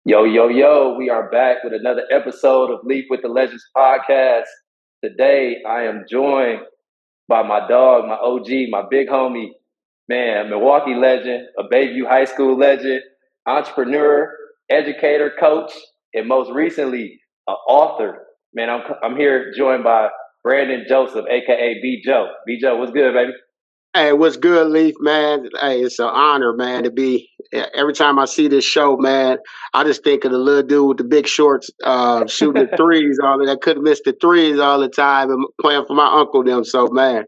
Yo, yo, yo, we are back with another episode of Leaf with the Legends podcast. Today, I am joined by my dog, my OG, my big homie, man, Milwaukee legend, a Bayview High School legend, entrepreneur, educator, coach, and most recently, an author. Man, I'm here joined by Brandon Joseph, aka B Joe. B Joe, what's good, baby? Hey, what's good, Leaf, man? Hey, it's an honor, man, to be. Every time I see this show, man, I just think of the little dude with the big shorts, shooting the threes, all of that. Could have missed the threes all the time and playing for my uncle them. So, man,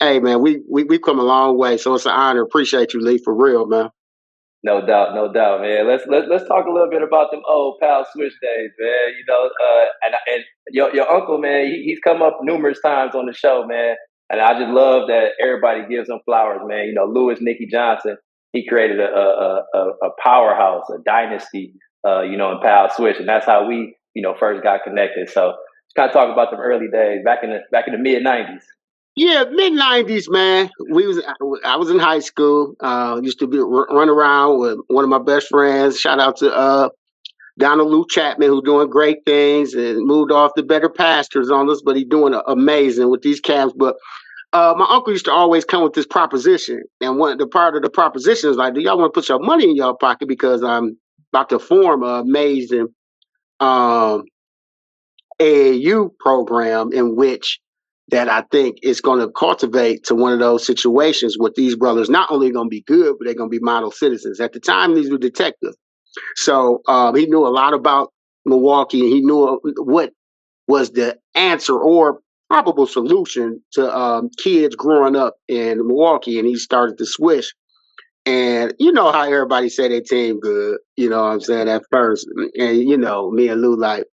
hey, man, we come a long way. So it's an honor. Appreciate you, Leaf, for real, man. No doubt, man. Let's talk a little bit about them old pal switch days, man. And your uncle, man, he's come up numerous times on the show, man. And I just love that everybody gives him flowers, man. You know, Lewis Nicky Johnson, he created a powerhouse, a dynasty, in pal switch, and that's how we, first got connected. So, let's kind of talk about them early days back in the mid '90s. Yeah, mid 90s, man. I was in high school. Used to run around with one of my best friends. Shout out to Donald Lou Chapman, who doing great things and moved off to better pastures on us, but he doing amazing with these camps. But my uncle used to always come with this proposition, and one the part of the proposition is like, "Do y'all want to put your money in your pocket because I'm about to form an amazing um, AAU program in which that I think is going to cultivate to one of those situations with these brothers not only going to be good, but they're going to be model citizens." At the time, these were detectives. So he knew a lot about Milwaukee, and he knew what was the answer or probable solution to kids growing up in Milwaukee. And he started to swish. And you know how everybody say their team good, you know what I'm saying, at first. And you know, me and Lou, like,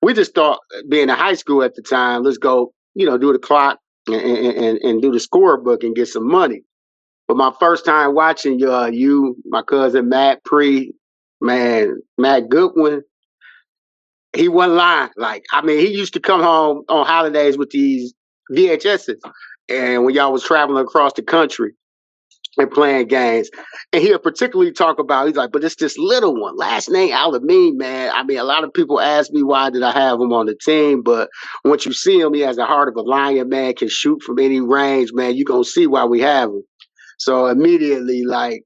we just thought, being in high school at the time, let's go, do the clock and do the scorebook and get some money. But my first time watching my cousin Matt Pre, man, Matt Goodwin, he wasn't lying. Like, I mean, he used to come home on holidays with these VHSs, and when y'all was traveling across the country and playing games, and he'll particularly talk about, he's like, but it's this little one, last name Alameen, man. I mean, a lot of people ask me why did I have him on the team, but once you see him, he has the heart of a lion, man, can shoot from any range, man. You're gonna see why we have him. So immediately, like,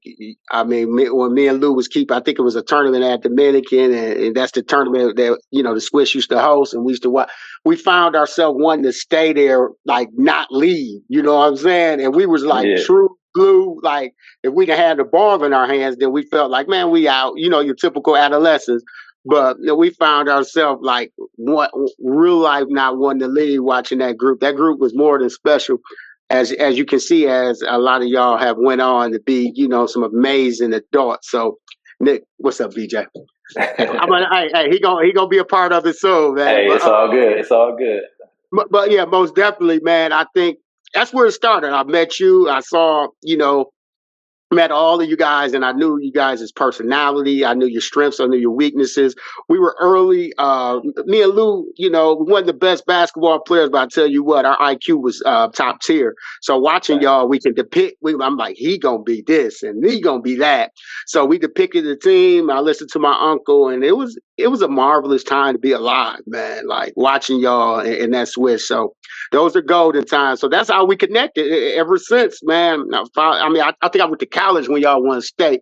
I mean, when me and Lou was keep, I think it was a tournament at Dominican, and that's the tournament that, the Swiss used to host, and we used to watch. We found ourselves wanting to stay there, like, not leave, you know what I'm saying? And we was like Yeah. true blue, like, if we had the ball in our hands, then we felt like, man, we out, your typical adolescents. But we found ourselves like real life not wanting to leave watching that group. That group was more than special, as you can see, as a lot of y'all have went on to be, some amazing adults. So, Nick, what's up, BJ? He gonna be a part of it soon, man. Hey, But, it's all good. It's all good. but yeah, most definitely, man. I think that's where it started. I met you. I saw, met all of you guys, and I knew you guys' personality. I knew your strengths. I knew your weaknesses. We were early. Me and Lou, we weren't the best basketball players, but I tell you what, our IQ was top tier. So watching y'all, we can depict. I'm like, he gonna be this, and he gonna be that. So we depicted the team. I listened to my uncle, and it was a marvelous time to be alive, man. Like watching y'all in that switch. So those are golden times. So that's how we connected ever since, man. I mean, I think I went to college when y'all won state.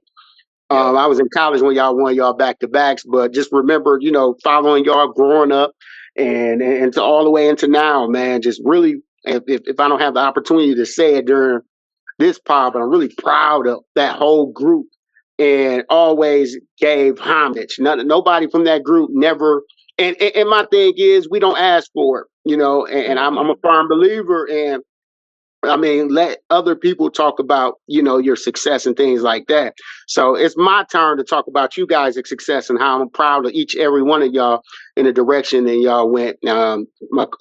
I was in college when y'all won y'all back to backs, but just remember, following y'all growing up and to all the way into now, man. Just really, if I don't have the opportunity to say it during this pod, but I'm really proud of that whole group and always gave homage. Nobody from that group never. And my thing is, we don't ask for it, and I'm a firm believer in. I mean, let other people talk about, your success and things like that. So it's my turn to talk about you guys' success and how I'm proud of each every one of y'all in the direction that y'all went. My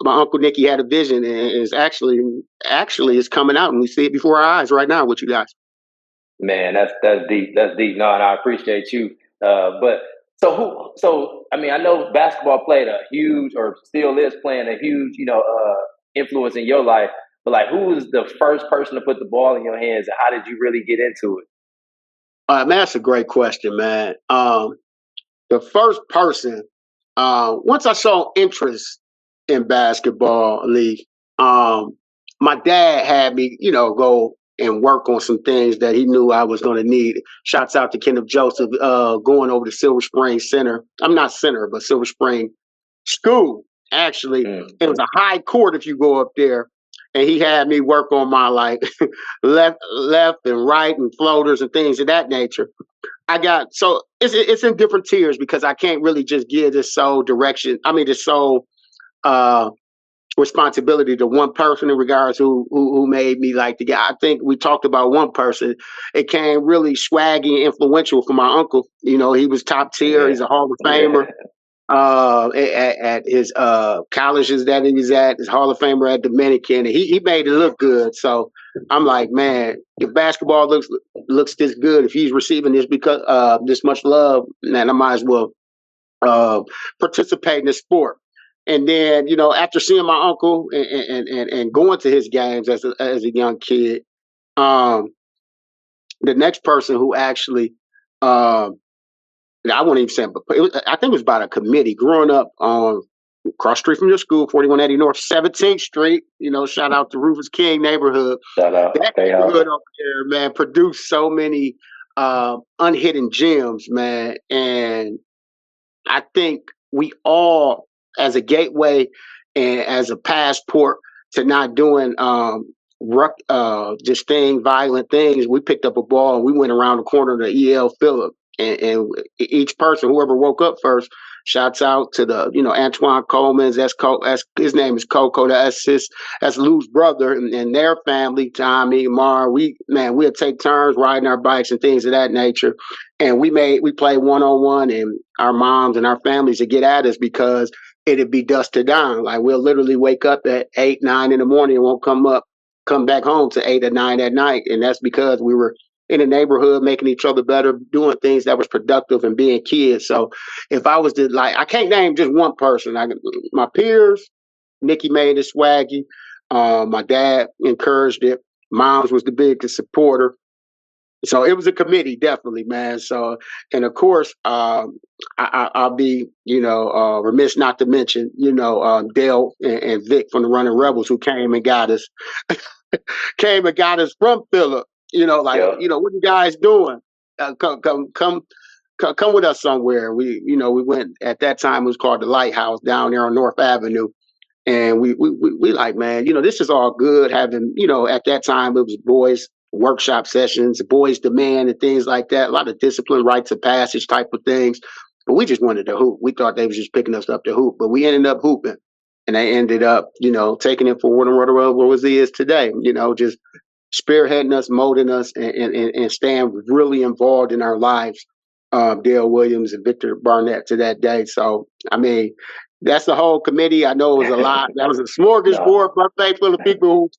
uncle Nicky had a vision, and is actually is coming out, and we see it before our eyes right now with you guys. Man, that's deep. That's deep. No, and I appreciate you. But so I mean, I know basketball played a huge, or still is playing a huge, influence in your life. But like, who was the first person to put the ball in your hands, and how did you really get into it? Man, that's a great question, man. the first person, once I saw interest in basketball, Leaf, my dad had me, go and work on some things that he knew I was going to need. Shouts out to Kenneth Joseph, going over to Silver Spring Center. I'm not center, but Silver Spring School. Actually, it was a high court if you go up there. And he had me work on my like left and right and floaters and things of that nature. So it's in different tiers because I can't really just give this sole direction. I mean, this sole uh, responsibility to one person in regards to who made me like the guy. I think we talked about one person. It came really swaggy and influential for my uncle. He was top tier. He's a Hall of Famer. At his colleges that he was at, his Hall of Famer at Dominican, and he made it look good. So I'm like, man, if basketball looks this good, if he's receiving this because this much love, man, I might as well participate in this sport. And then, after seeing my uncle and going to his games as a young kid, the next person who actually I won't even say, but I think it was about a committee growing up on cross street from your school, 4180 North 17th Street. Shout out to Rufus King neighborhood. Shout out. That neighborhood up there, man, produced so many unhidden gems, man. And I think we all, as a gateway and as a passport to not doing just violent things, we picked up a ball and we went around the corner to E.L. Phillip. And each person, whoever woke up first, shouts out to the, Antoine Coleman's. His name is Coco. That's Lou's brother and their family, Tommy, Mar. We'd take turns riding our bikes and things of that nature. And we play 1-on-1, and our moms and our families would get at us because it'd be dusk to dawn. Like we'll literally wake up at 8, 9 in the morning and won't come back home to 8 or 9 at night. And that's because we were in the neighborhood, making each other better, doing things that was productive and being kids. So if I was to I can't name just one person. My peers, Nikki made it swaggy. My dad encouraged it. Mom's was the biggest supporter. So it was a committee, definitely, man. So, and of course, I'll be, remiss not to mention, Dale and Vic from the Running Rebels who came and got us from Phillip. What you guys doing? Come with us somewhere. We went at that time. It was called the Lighthouse down there on North Avenue, and we like, man, this is all good. Having, at that time it was boys workshop sessions, boys demand, and things like that. A lot of discipline, rites of passage type of things. But we just wanted to hoop. We thought they was just picking us up to hoop, but we ended up hooping, and they ended up, taking it for what he is today. Just spearheading us, molding us, and staying really involved in our lives. Dale Williams and Victor Barnett to that day. So, I mean, that's the whole committee. I know it was a lot. That was a smorgasbord buffet full of people who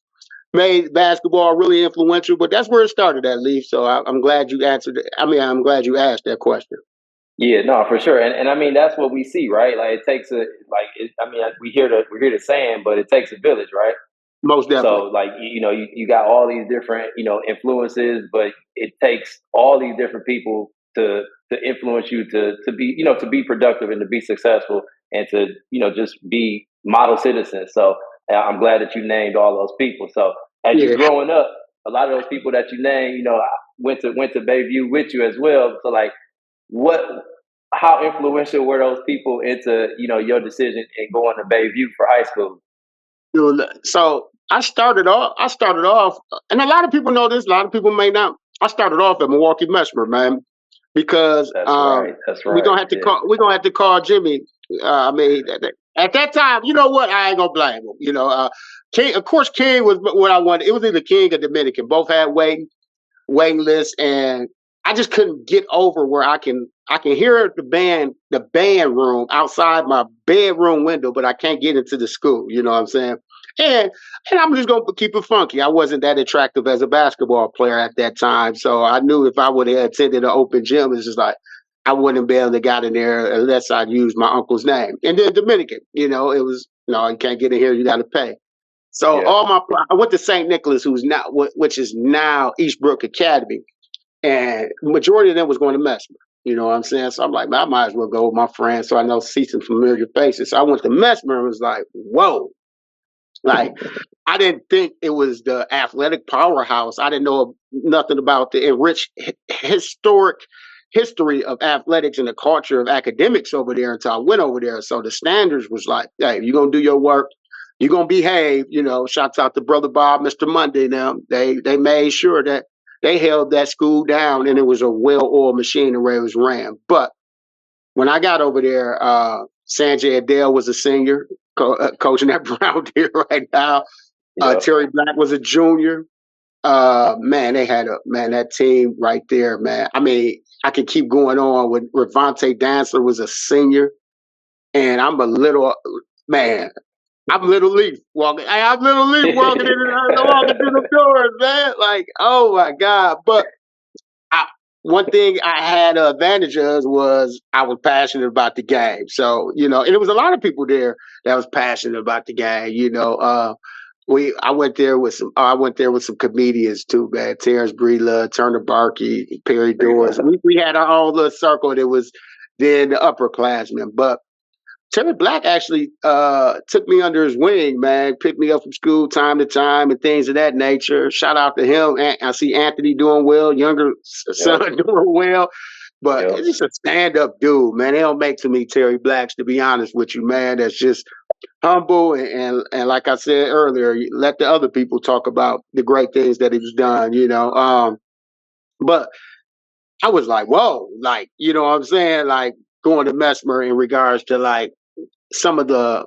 made basketball really influential, but that's where it started at Leaf. So I'm glad you answered it. I'm glad you asked that question. Yeah, no, for sure. And I mean, that's what we see, right? Like it takes we hear the saying, but it takes a village, right? Most definitely. So you got all these different, influences, but it takes all these different people to influence you to be, to be productive and to be successful and to, just be model citizens. So I'm glad that you named all those people. So as you're growing up, a lot of those people that you named, went to Bayview with you as well. So how influential were those people into, your decision in going to Bayview for high school? So I started off, and a lot of people know this, a lot of people may not. I started off at Milwaukee Mesmer, man, because that's right. We're gonna have to call Jimmy. At that time, you know what? I ain't gonna blame him. King, of course, King was what I wanted. It was either King or Dominican. Both had waiting lists, and I just couldn't get over where I can hear the band room outside my bedroom window, but I can't get into the school. You know what I'm saying? And I'm just gonna keep it funky. I wasn't that attractive as a basketball player at that time, so I knew if I would have attended an open gym, it's just like I wouldn't be able to get in there unless I'd used my uncle's name. And then Dominican, it was you can't get in here, you got to pay. So I went to St. Nicholas, which is now Eastbrook Academy. And the majority of them was going to Mesmer. You know what I'm saying? So I'm like, man, I might as well go with my friends so I know see some familiar faces. So I went to Mesmer and was like, whoa. Like, I didn't think it was the athletic powerhouse. I didn't know nothing about the enriched historic history of athletics and the culture of academics over there until I went over there. So the standards was like, hey, you're gonna do your work, you're gonna behave. You know, shouts out to Brother Bob, Mr. Monday. Now they made sure that they held that school down, and it was a well-oiled machine the way it was ran. But when I got over there, Sanjay Adele was a senior coaching at Brown Deer right now. Yep. Terry Black was a junior. Man, they had that team right there, man. I mean, I could keep going on with Ravonte Dancer was a senior, and I'm a little man. I'm little Leaf walking. I'm little Leaf walking walking through the doors, man. Like, oh my God. But one thing I had an advantage of was I was passionate about the game. So, you know, and there was a lot of people there that was passionate about the game. You know, I went there with some comedians too, man. Terrence Breedlove, Turner Barkey, Perry Doors. We had our own little circle that was then the upperclassmen. But Terry Black actually took me under his wing, man. Picked me up from school time to time and things of that nature. Shout out to him. I see Anthony doing well, younger son doing well. But it's just a stand-up dude, man. They don't make too many Terry Blacks, to be honest with you, man. That's just humble and like I said earlier, let the other people talk about the great things that he's done, you know. But I was like, whoa, like, you know what I'm saying? Like going to Mesmer in regards to like some of the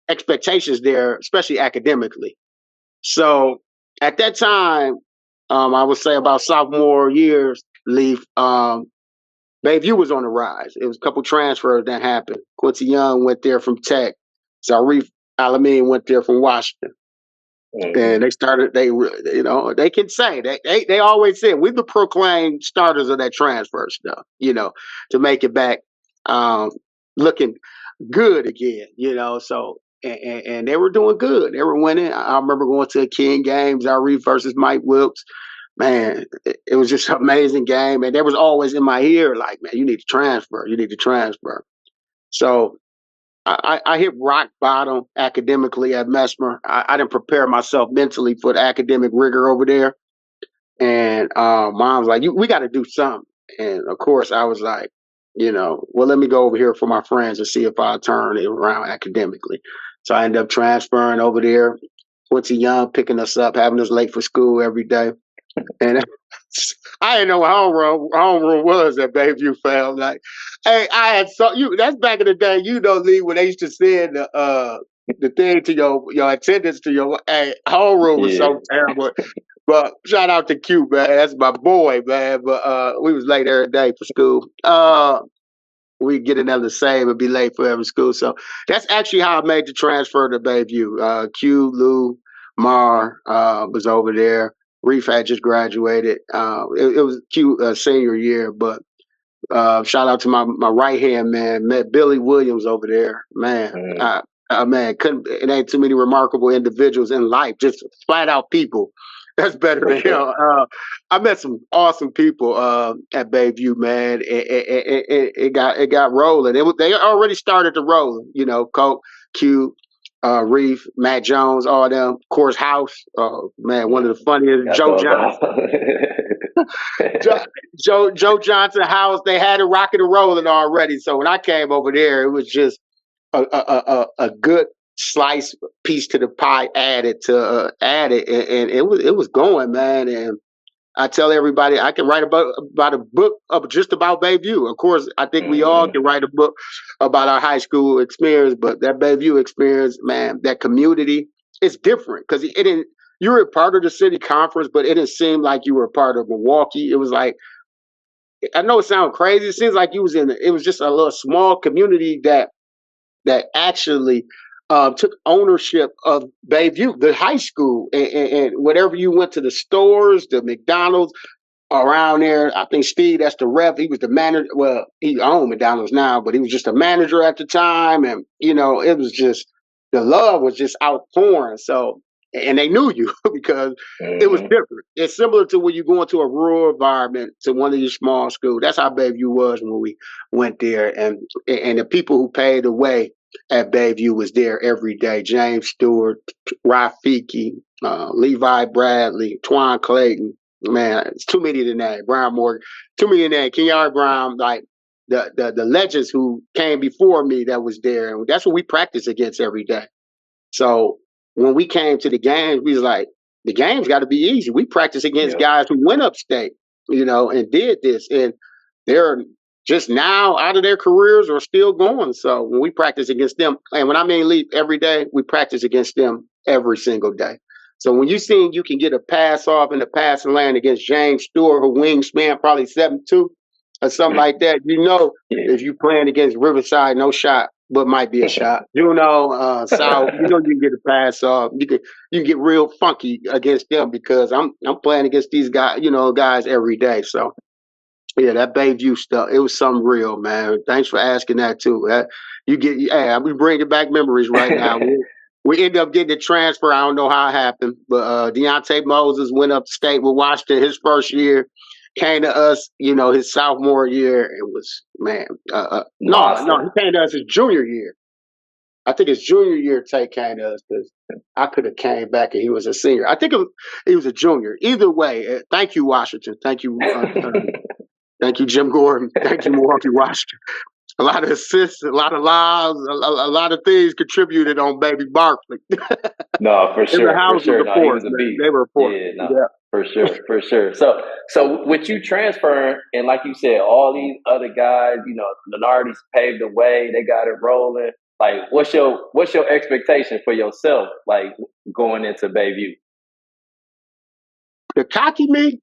expectations there, especially academically. So at that time, I would say about sophomore years, Leaf, Bayview was on the rise. It was a couple transfers that happened. Quincy Young went there from Tech. Zarif Alameen went there from Washington. And they started, they can say, they always said, we're the proclaimed starters of that transfer stuff, you know, to make it back looking good again, you know. So, and they were doing good. They were winning. I remember going to a King game, Zarif versus Mike Wilkes. Man, it was just an amazing game. And there was always in my ear, like, man, you need to transfer. You need to transfer. So I hit rock bottom academically at Mesmer. I didn't prepare myself mentally for the academic rigor over there. And mom was like, we got to do something. And of course, I was like, you know, well, let me go over here for my friends and see if I turn it around academically. So I ended up transferring over there. Quincy Young picking us up, having us late for school every day. And I didn't know what homeroom was at Bayview, fam. Like, hey, I had that's back in the day, you know, Lee, when they used to send the thing to your attendance to your homeroom was so terrible. But shout out to Q, man. That's my boy, man. But we was late every day for school. We get another save and be late for every school. So that's actually how I made the transfer to Bayview. Q, Lou, Mar was over there. Reef had just graduated. It was Q senior year, but shout out to my right hand man, met Billy Williams over there. Man, man, it ain't too many remarkable individuals in life, just flat out people. That's better than him. I met some awesome people at Bayview, man. It got rolling. They already started to roll. You know, Coke, Q, Reef, Matt Jones, all them. Of course, House. Man, one of the funniest. That's Joe Johnson. Joe Johnson, House. They had it rocking and rolling already. So when I came over there, it was just a good slice piece to the pie added, and it was going, man. And I tell everybody I can write about a book of just about Bayview. Of course, I think we all can write a book about our high school experience, but that Bayview experience, man, that community, it's different because it didn't. You were a part of the city conference, but it didn't seem like you were a part of Milwaukee. It was like, I know it sounds crazy. It seems like it was just a little small community that actually took ownership of Bayview, the high school, and whatever you went to the stores, the McDonald's around there. I think Steve, that's the rep. He was the manager. Well, he owned McDonald's now, but he was just a manager at the time. And, you know, it was just, the love was just outpouring. So and they knew you because it was Mm-hmm. different. It's similar to when you go into a rural environment to one of these small schools. That's how Bayview was when we went there, and the people who paid the way at Bayview was there every day. James Stewart, Rafiki, Levi Bradley, Twan Clayton. Man, it's too many to name. Brian Morgan, too many to name. Kenyatta Brown, like the legends who came before me that was there, and that's what we practice against every day. So when we came to the games, we was like, the games got to be easy. We practice against guys who went upstate, and did this, and they're just now out of their careers or still going. So when we practice against them, and when I mean Leaf every day, we practice against them every single day. So when you see you can get a pass off in the passing lane against James Stewart, who wingspan probably 7'2" or something like that, if you playing against Riverside, no shot, but might be a shot. South, you can get a pass off. You can get real funky against them because I'm playing against these guys, guys every day. So yeah, that Bayview stuff, it was something real, man. Thanks for asking that too. We bringing back memories right now. We ended up getting a transfer. I don't know how it happened, but Deontay Moses went up state with Washington his first year. Came to us, his sophomore year. It was, man. No, he came to us his junior year. I think his junior year Tay came to us because I could have came back and he was a senior. I think he was a junior. Either way, thank you, Washington. Thank you, thank you, Jim Gordon. Thank you, Milwaukee Washington. A lot of assists, a lot of lives, a lot of things contributed on Baby Barkley. No, for sure. For sure. No, he was a beast. They were for sure. So with you transferring, and like you said, all these other guys, Lenardi's paved the way. They got it rolling. Like, what's your expectation for yourself, like going into Bayview? The cocky me,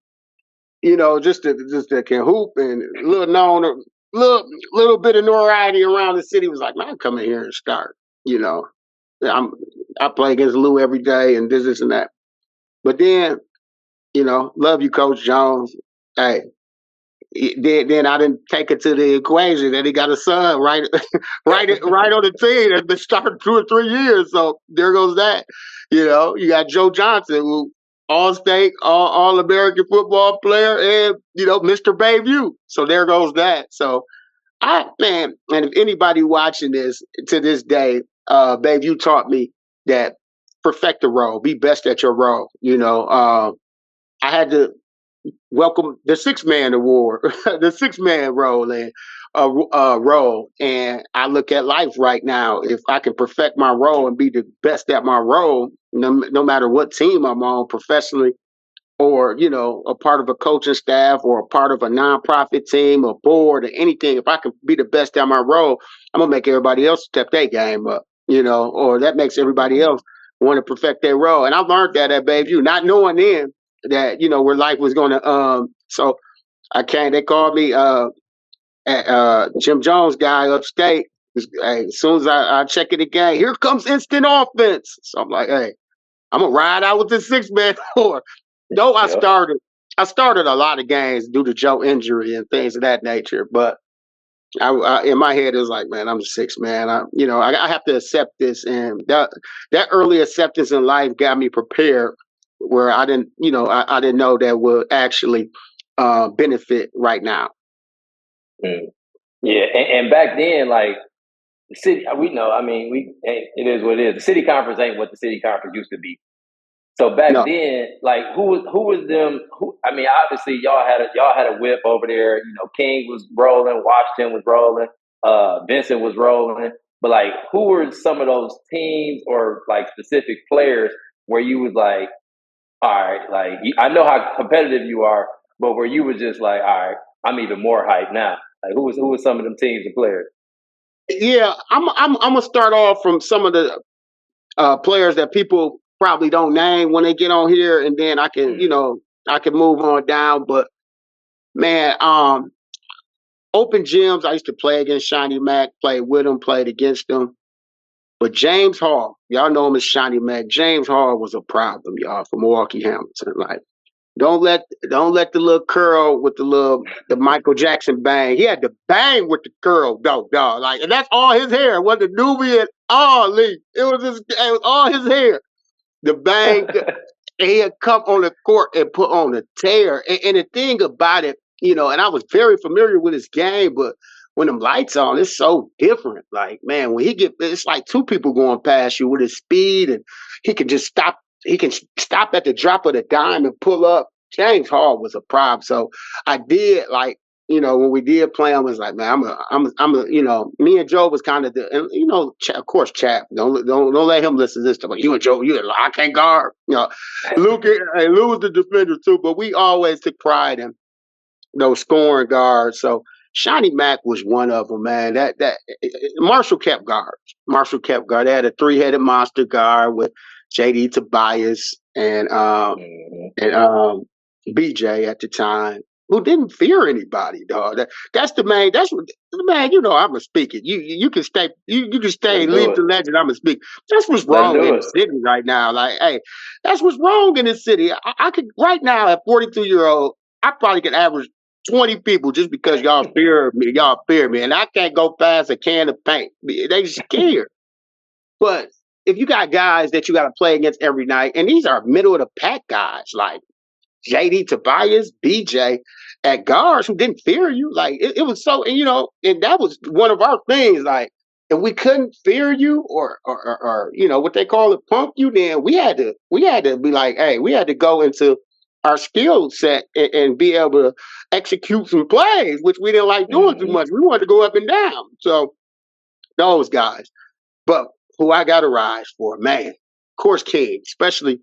just that can hoop and little bit of notoriety around the city was like, man, I'm coming here and start. I play against Lou every day and this and that. But then, love you, Coach Jones. Hey, then I didn't take it to the equation that he got a son right on the team that's been starting 2 or 3 years. So there goes that. You got Joe Johnson, who all-state, all-American football player, and Mr. Bayview. So there goes that. So and if anybody watching this to this day, Bayview taught me that perfect the role, be best at your role. I had to welcome the 6-man award, the 6-man role, and role. And I look at life right now. If I can perfect my role and be the best at my role, no matter what team I'm on, professionally, or a part of a coaching staff, or a part of a nonprofit team, or board, or anything, if I can be the best at my role, I'm gonna make everybody else step their game up. Or that makes everybody else want to perfect their role. And I learned that at Bayview, not knowing then that where life was going to. So they called me Jim Jones guy upstate. As soon as I check it again, here comes instant offense. So I'm like, hey, I'm gonna ride out with this 6-man floor. Though I started a lot of games due to Joe injury and things of that nature, but I in my head it was like, man, I'm a 6-man. I have to accept this, and that early acceptance in life got me prepared, where I didn't know that would actually benefit right now. Yeah, and back then, like the city, we know. I mean, it is what it is. The city conference ain't what the city conference used to be. So back then, like who was them? Obviously y'all had a whip over there. King was rolling, Washington was rolling, Vincent was rolling. But like, who were some of those teams or like specific players where you was like, all right, like I know how competitive you are, but where you was just like, all right, I'm even more hyped now. Like who was some of them teams and players? Yeah, I'm gonna start off from some of the players that people probably don't name when they get on here, and then I can move on down. But man, open gyms, I used to play against Shawnee Mack, played with him, played against him. But James Hall, y'all know him as Shawnee Mack. James Hall was a problem, y'all, for Milwaukee Hamilton. Like, don't let the little curl with the Michael Jackson bang. He had to bang with the curl, dog. Like, and that's all his hair. It wasn't Nubian, all Leaf. It was all his hair. The bang, he'd come on the court and put on a tear. And the thing about it, and I was very familiar with his game, but when them lights on, it's so different. Like, man, when it's like two people going past you with his speed, and he can just stop. He can stop at the drop of the dime and pull up. James Hall was a problem. So I did like, when we did play him, it was like, man, me and Joe was kind of and of course, Chap, don't let him listen to this stuff. Like, you and Joe, I can't guard. Luke, and Lou was the defender too, but we always took pride in those scoring guards. So Shawnee Mack was one of them, man. That Marshall kept guards. Marshall kept guard. They had a three-headed monster guard with JD Tobias and BJ at the time, who didn't fear anybody, dog. That's the man. That's what the man. I'm a speaker. You can stay. You can stay. Leave the legend. I'm a speaker. That's what's wrong in the city right now. Like, hey, that's what's wrong in the city. I could right now at 42-year-old. I probably could average 20 people just because y'all fear me. Y'all fear me, and I can't go past a can of paint. They scared. But if you got guys that you got to play against every night, and these are middle of the pack guys like JD Tobias, BJ, at guards who didn't fear you, like it was so, and that was one of our things. Like, if we couldn't fear you or what they call it, pump you, then we had to be like, hey, we had to go into our skill set and be able to execute some plays, which we didn't like doing too much. We wanted to go up and down. So those guys. But who I got a rise for, man, of course, King, especially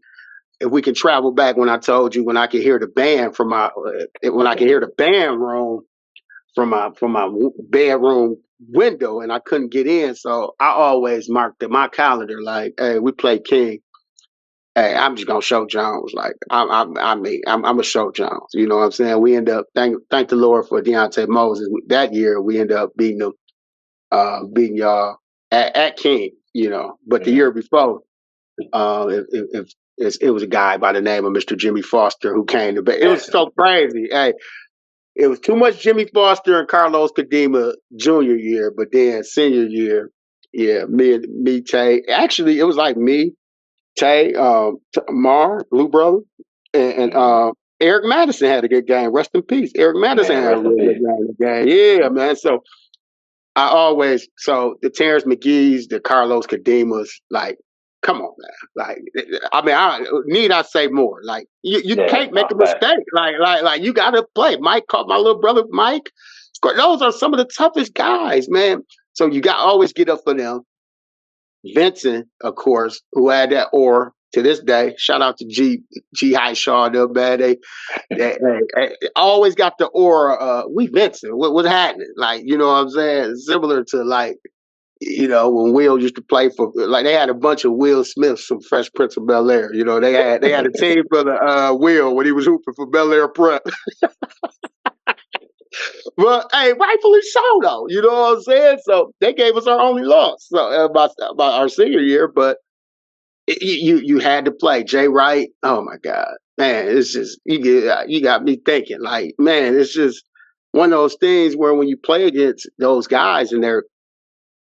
if we can travel back when I told you when I could hear the band from when I could hear the band room from my bedroom window and I couldn't get in. So I always marked in my calendar like, hey, we play King. Hey, I'm just gonna show Jones. Like I'm a show Jones. You know what I'm saying? We end up thank the Lord for Deontay Moses. That year we end up beating them, beating y'all at King. But the year before, if it was a guy by the name of Mr. Jimmy Foster who came to bed. It was so crazy. Hey, it was too much Jimmy Foster and Carlos Kadima junior year, but then senior year, yeah, me, Tay. Actually, it was like me, Tay, Mar, Blue Brother, and Eric Madison had a good game. Rest in peace. Eric Madison had a really good game. Yeah, man. So the Terrence McGee's, the Carlos Kadimas, like, come on, man. Like, I mean, need I say more? Like, you can't make a mistake. Like, you got to play. Mike caught my little brother, Mike. Those are some of the toughest guys, man. So you got to always get up for them. Vincent, of course, who had that aura to this day. Shout out to G Highshaw, man. They always got the aura. We Vincent. What's happening? Like, you know what I'm saying? Similar to like, when Will used to play for, like, they had a bunch of Will Smiths from Fresh Prince of Bel-Air. They had a team for the Will when he was hooping for Bel-Air Prep. But hey, rightfully so, though. You know what I'm saying? So they gave us our only loss about our senior year, but you had to play. Jay Wright. Oh my God, man! It's just you got me thinking. Like, man, it's just one of those things where when you play against those guys and they're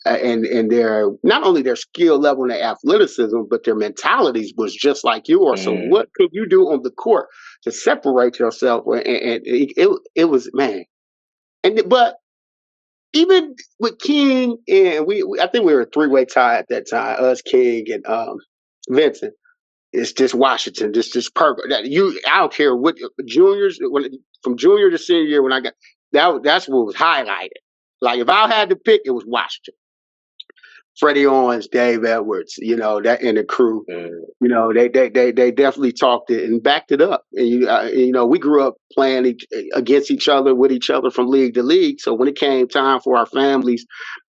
and their not only their skill level and their athleticism, but their mentalities was just like yours. So what could you do on the court to separate yourself? And it was, man. But even with King and I think we were a three-way tie at that time. Us, King, and Vincent. It's just Washington. This perfect. I don't care what juniors from junior to senior year when I got that's what was highlighted. Like, if I had to pick, it was Washington. Freddie Owens, Dave Edwards, that in the crew, they definitely talked it and backed it up. And we grew up playing against each other, with each other from league to league. So when it came time for our families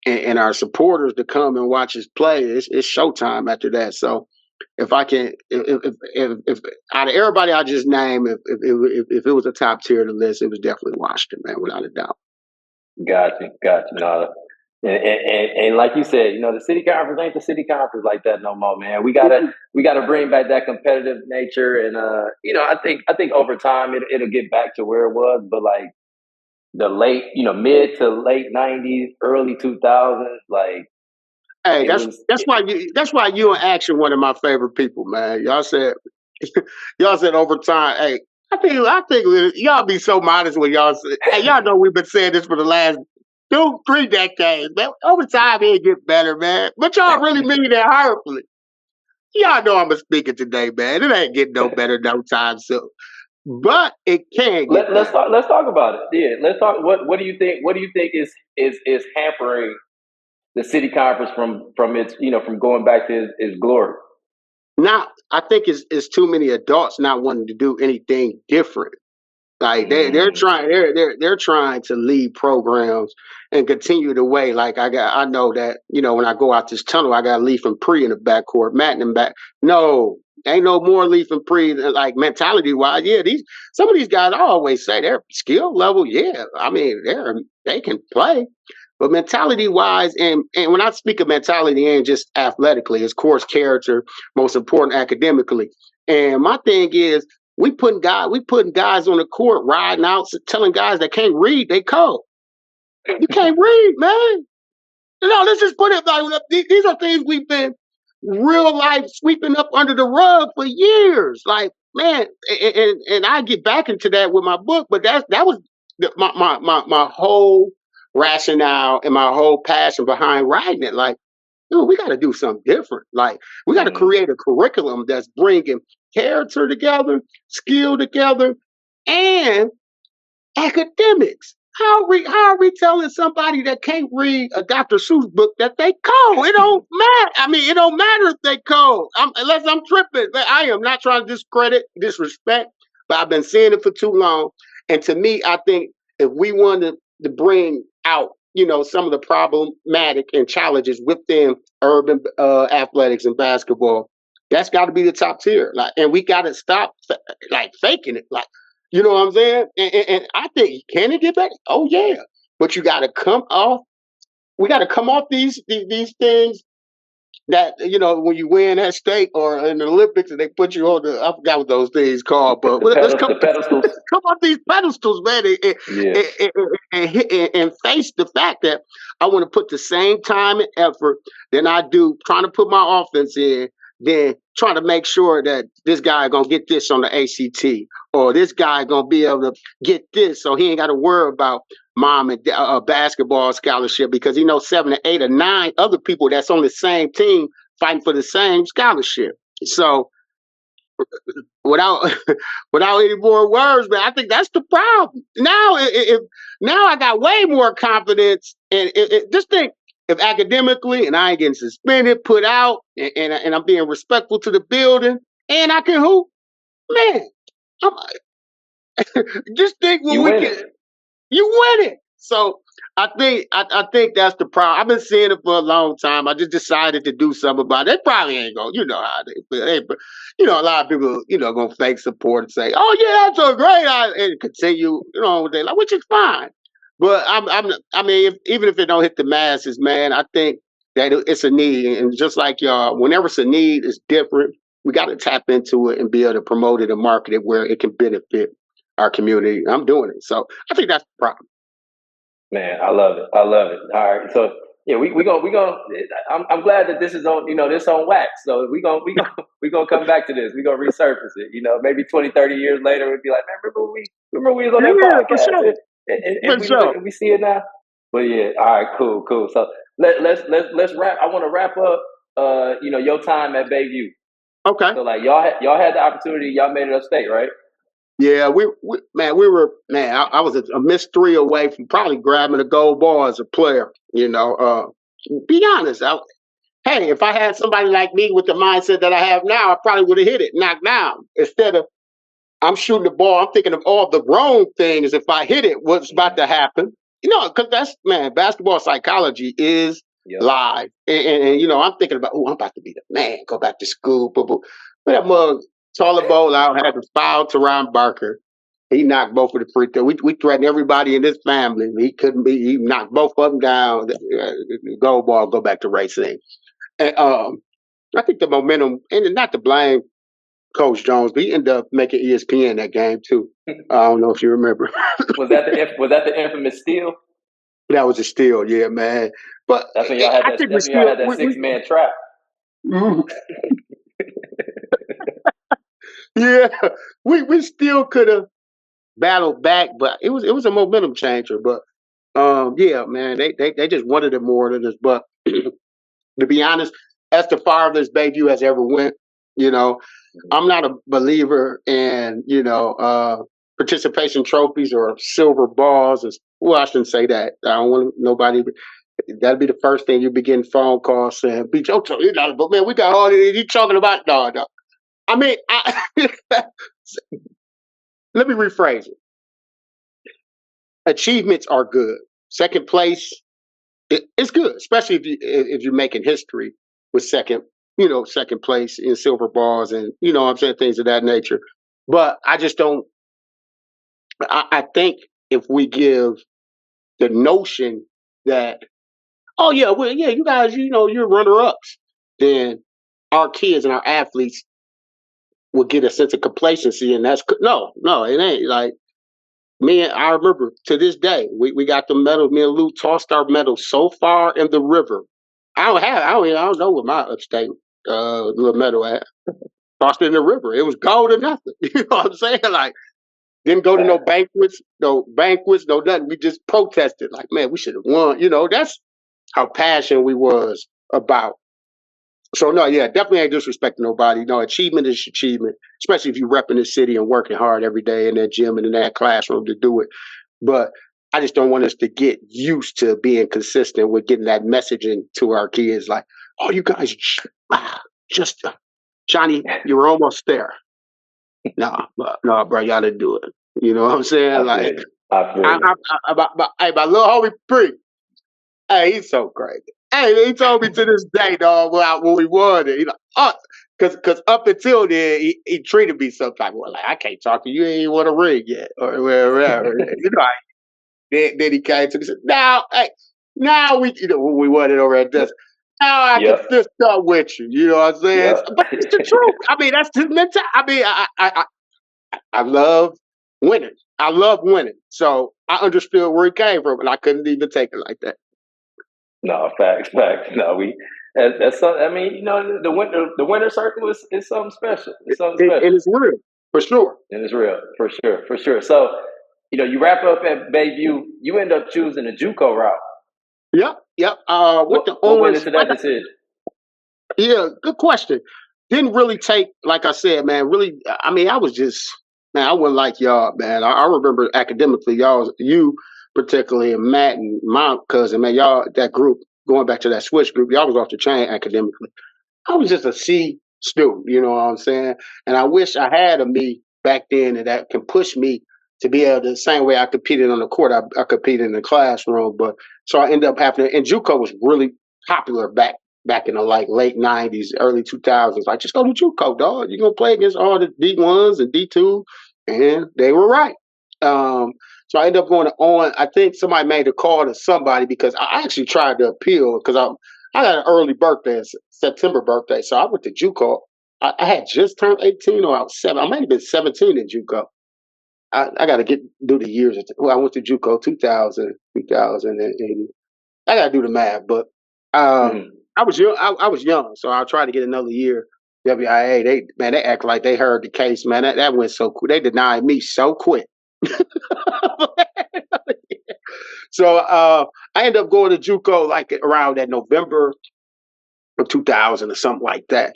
and our supporters to come and watch us play, it's showtime after that. So if I can, if out of everybody I just named, if it was a top tier of the list, it was definitely Washington, man, without a doubt. Gotcha. No. And like you said, the city conference ain't the city conference like that no more, man. We gotta bring back that competitive nature, and I think over time it'll get back to where it was, but like the late, mid to late '90s, early 2000s, like Hey, It was that's why you and Action one of my favorite people, man. Y'all said over time. Hey, I think y'all be so modest when y'all say, hey, y'all know we've been saying this for the last 3 decades, man. Over time it get better, man. But y'all really mean that heartfully. Y'all know I'm a speaker today, man. It ain't getting no better no time soon. But it can get better. let's talk about it. Yeah, let's talk. What do you think? What do you think is hampering the city conference from its from going back to its glory? Now, I think it's too many adults not wanting to do anything different. Like Mm, they're trying to lead programs and continue the way. Like I know that when I go out this tunnel, I got Leaf and Pre in the backcourt, Matt in the back. No, ain't no more Leaf and Pre. Like mentality wise, yeah. Some of these guys I always say their skill level, yeah. I mean they can play, but mentality wise, and when I speak of mentality, ain't just athletically, it's course character, most important academically. And my thing is we putting guys on the court riding out, telling guys that can't read they code. You can't read, man. Let's just put it like these are things we've been real life sweeping up under the rug for years. Like, man, and I get back into that with my book, but that was my whole rationale and my whole passion behind writing it. Like, dude, we got to do something different. Like, we got to mm, create a curriculum that's bringing character together, skill together, and academics. How are we telling somebody that can't read a Dr. Seuss book that they code? It don't matter. I mean, it don't matter if they code. Unless I'm tripping. I am not trying to disrespect, but I've been seeing it for too long. And to me, I think if we wanted to bring out, some of the problematic and challenges within urban athletics and basketball, that's got to be the top tier. Like, and we got to stop like faking it. Like, you know what I'm saying? And I think can it get better? Oh yeah, but you got to come off. We got to come off these things that when you win at state or in the Olympics and they put you on I forgot what those things called, but let's the pedestals. come off these pedestals, man, Yeah, and face the fact that I want to put the same time and effort than I do trying to put my offense in, then trying to make sure that this guy gonna get this on the ACT or this guy gonna be able to get this, so he ain't got to worry about mom and basketball scholarship because he knows 7 or 8 or 9 other people that's on the same team fighting for the same scholarship. So without without any more words, man, I think that's the problem. Now I got way more confidence, and just think if academically and I ain't getting suspended, put out, and I'm being respectful to the building, and I can hoop, man. I'm, just think you what we win can. it. You win it. So I think that's the problem. I've been seeing it for a long time. I just decided to do something about it. They probably ain't gonna, how they feel. A lot of people, gonna fake support and say, "Oh yeah, that's so great," and continue, with their life, which is fine. But I mean, even if it don't hit the masses, man, I think that it's a need, and just like y'all, whenever it's a need, it's different. We got to tap into it and be able to promote it and market it where it can benefit our community. I'm doing it, so I think that's the problem. Man, I love it. I love it. All right, so yeah, we gonna. I'm glad that this is on this on wax. So we gonna come back to this. We gonna resurface it. Maybe 20, 30 years later, we'd be like, man, remember we was on that Yeah, for podcast sure. and For sure. we see it now. But yeah, all right, cool. So let's wrap. I want to wrap up. Your time at Bayview. Okay. So like y'all had the opportunity. Y'all made it upstate, right? Yeah, we were I was a missed 3 away from probably grabbing a gold ball as a player. Be honest. Hey, if I had somebody like me with the mindset that I have now, I probably would have hit it, knocked down. Instead of I'm shooting the ball, I'm thinking of all the wrong things. If I hit it, what's about to happen? Because basketball psychology is Yep. live, and I'm thinking about, I'm about to be the man, go back to school, but that mug taller bowl out had to foul Teron Barker. He knocked both of the free throws. We threatened everybody in his family. He couldn't be. He knocked both of them down. The goal ball go back to Racine. And I think the momentum, and not to blame Coach Jones, but he ended up making ESPN that game too. I don't know if you remember. Was that the infamous steal? That was a steal, yeah, man. But That's when y'all had I that. think we That's when y'all still had that 6-man trap. mhm. Yeah, we still could have battled back, but it was a momentum changer. But yeah, man, they just wanted it more than us. But to be honest, as the farthest Bayview has ever went, you know, I'm not a believer in participation trophies or silver balls. Well, I shouldn't say that. I don't want nobody. That'd be the first thing you begin phone calls saying, "Be joking, but man, we got all this. You talking about no, no." I mean, let me rephrase it. Achievements are good. Second place, it's good, especially if you're making history with second place in silver balls and what I'm saying, things of that nature. But I just don't. I think if we give the notion that, oh yeah, well yeah, you guys, you're runner ups, then our kids and our athletes will get a sense of complacency, and no, it ain't like. I remember to this day, we got the medal. Me and Lou tossed our medal so far in the river. I don't know where my upstate little medal at. Tossed it in the river. It was gold or nothing. You know what I'm saying? Like, didn't go to no banquets, no nothing. We just protested. Like, man, we should have won. That's how passionate we was about. So no, yeah, definitely ain't disrespecting nobody. No, achievement is achievement, especially if you repping the city and working hard every day in that gym and in that classroom to do it. But I just don't want us to get used to being consistent with getting that messaging to our kids. Like, oh, you guys, just Johnny, you're almost there. No, bro, y'all didn't do it. You know what I'm saying? I feel Like, you. I feel you. my little homie Pre, hey, he's so crazy. Hey, he told me to this day, dog, when we won it, because up until then, he treated me some type of way. Like, I can't talk to you, you ain't won a ring yet, or whatever. Then he came to me and said, now when we won it over at this, now I can Yep. fist up with you. You know what I'm saying? Yep. But it's the truth. I mean, that's his mentality. I mean, I love winning. I love winning. So I understood where he came from, and I couldn't even take it like that. No, facts. No, that's something. I mean, the winter circle is something special. It's something And special, it's real, for sure. and it's real for sure, for sure. So, you wrap up at Bayview. You end up choosing the JUCO route. Yep, yep. With the What went orange, into that decision? yeah, good question. Didn't really take, like I said, man. Really, I mean, I was just, man. I wasn't like y'all, man. I remember academically, you particularly, and Matt and my cousin, man. Y'all, that group, going back to that switch group, y'all was off the chain academically. I was just a C student, you know what I'm saying? And I wish I had a me back then that can push me to be able to, the same way I competed on the court, I competed in the classroom. But so I ended up having to, and JUCO was really popular back in the like late 90s, early 2000s. Like, just go to JUCO, dog. You're going to play against all the D1s and D2. And they were right. Um, so I ended up going on. I think somebody made a call to somebody because I actually tried to appeal because I got an early birthday, September birthday, so I went to JUCO. I had just turned 18, or I was 7. I might have been 17 in JUCO. I got to do the years. Well, I went to JUCO 2000, 2080. I got to do the math, but Mhm. I was young. I was young, so I'll try to get another year. WIAA, they act like they heard the case, man. That went so quick. They denied me so quick. So I ended up going to JUCO like around that November of 2000 or something like that.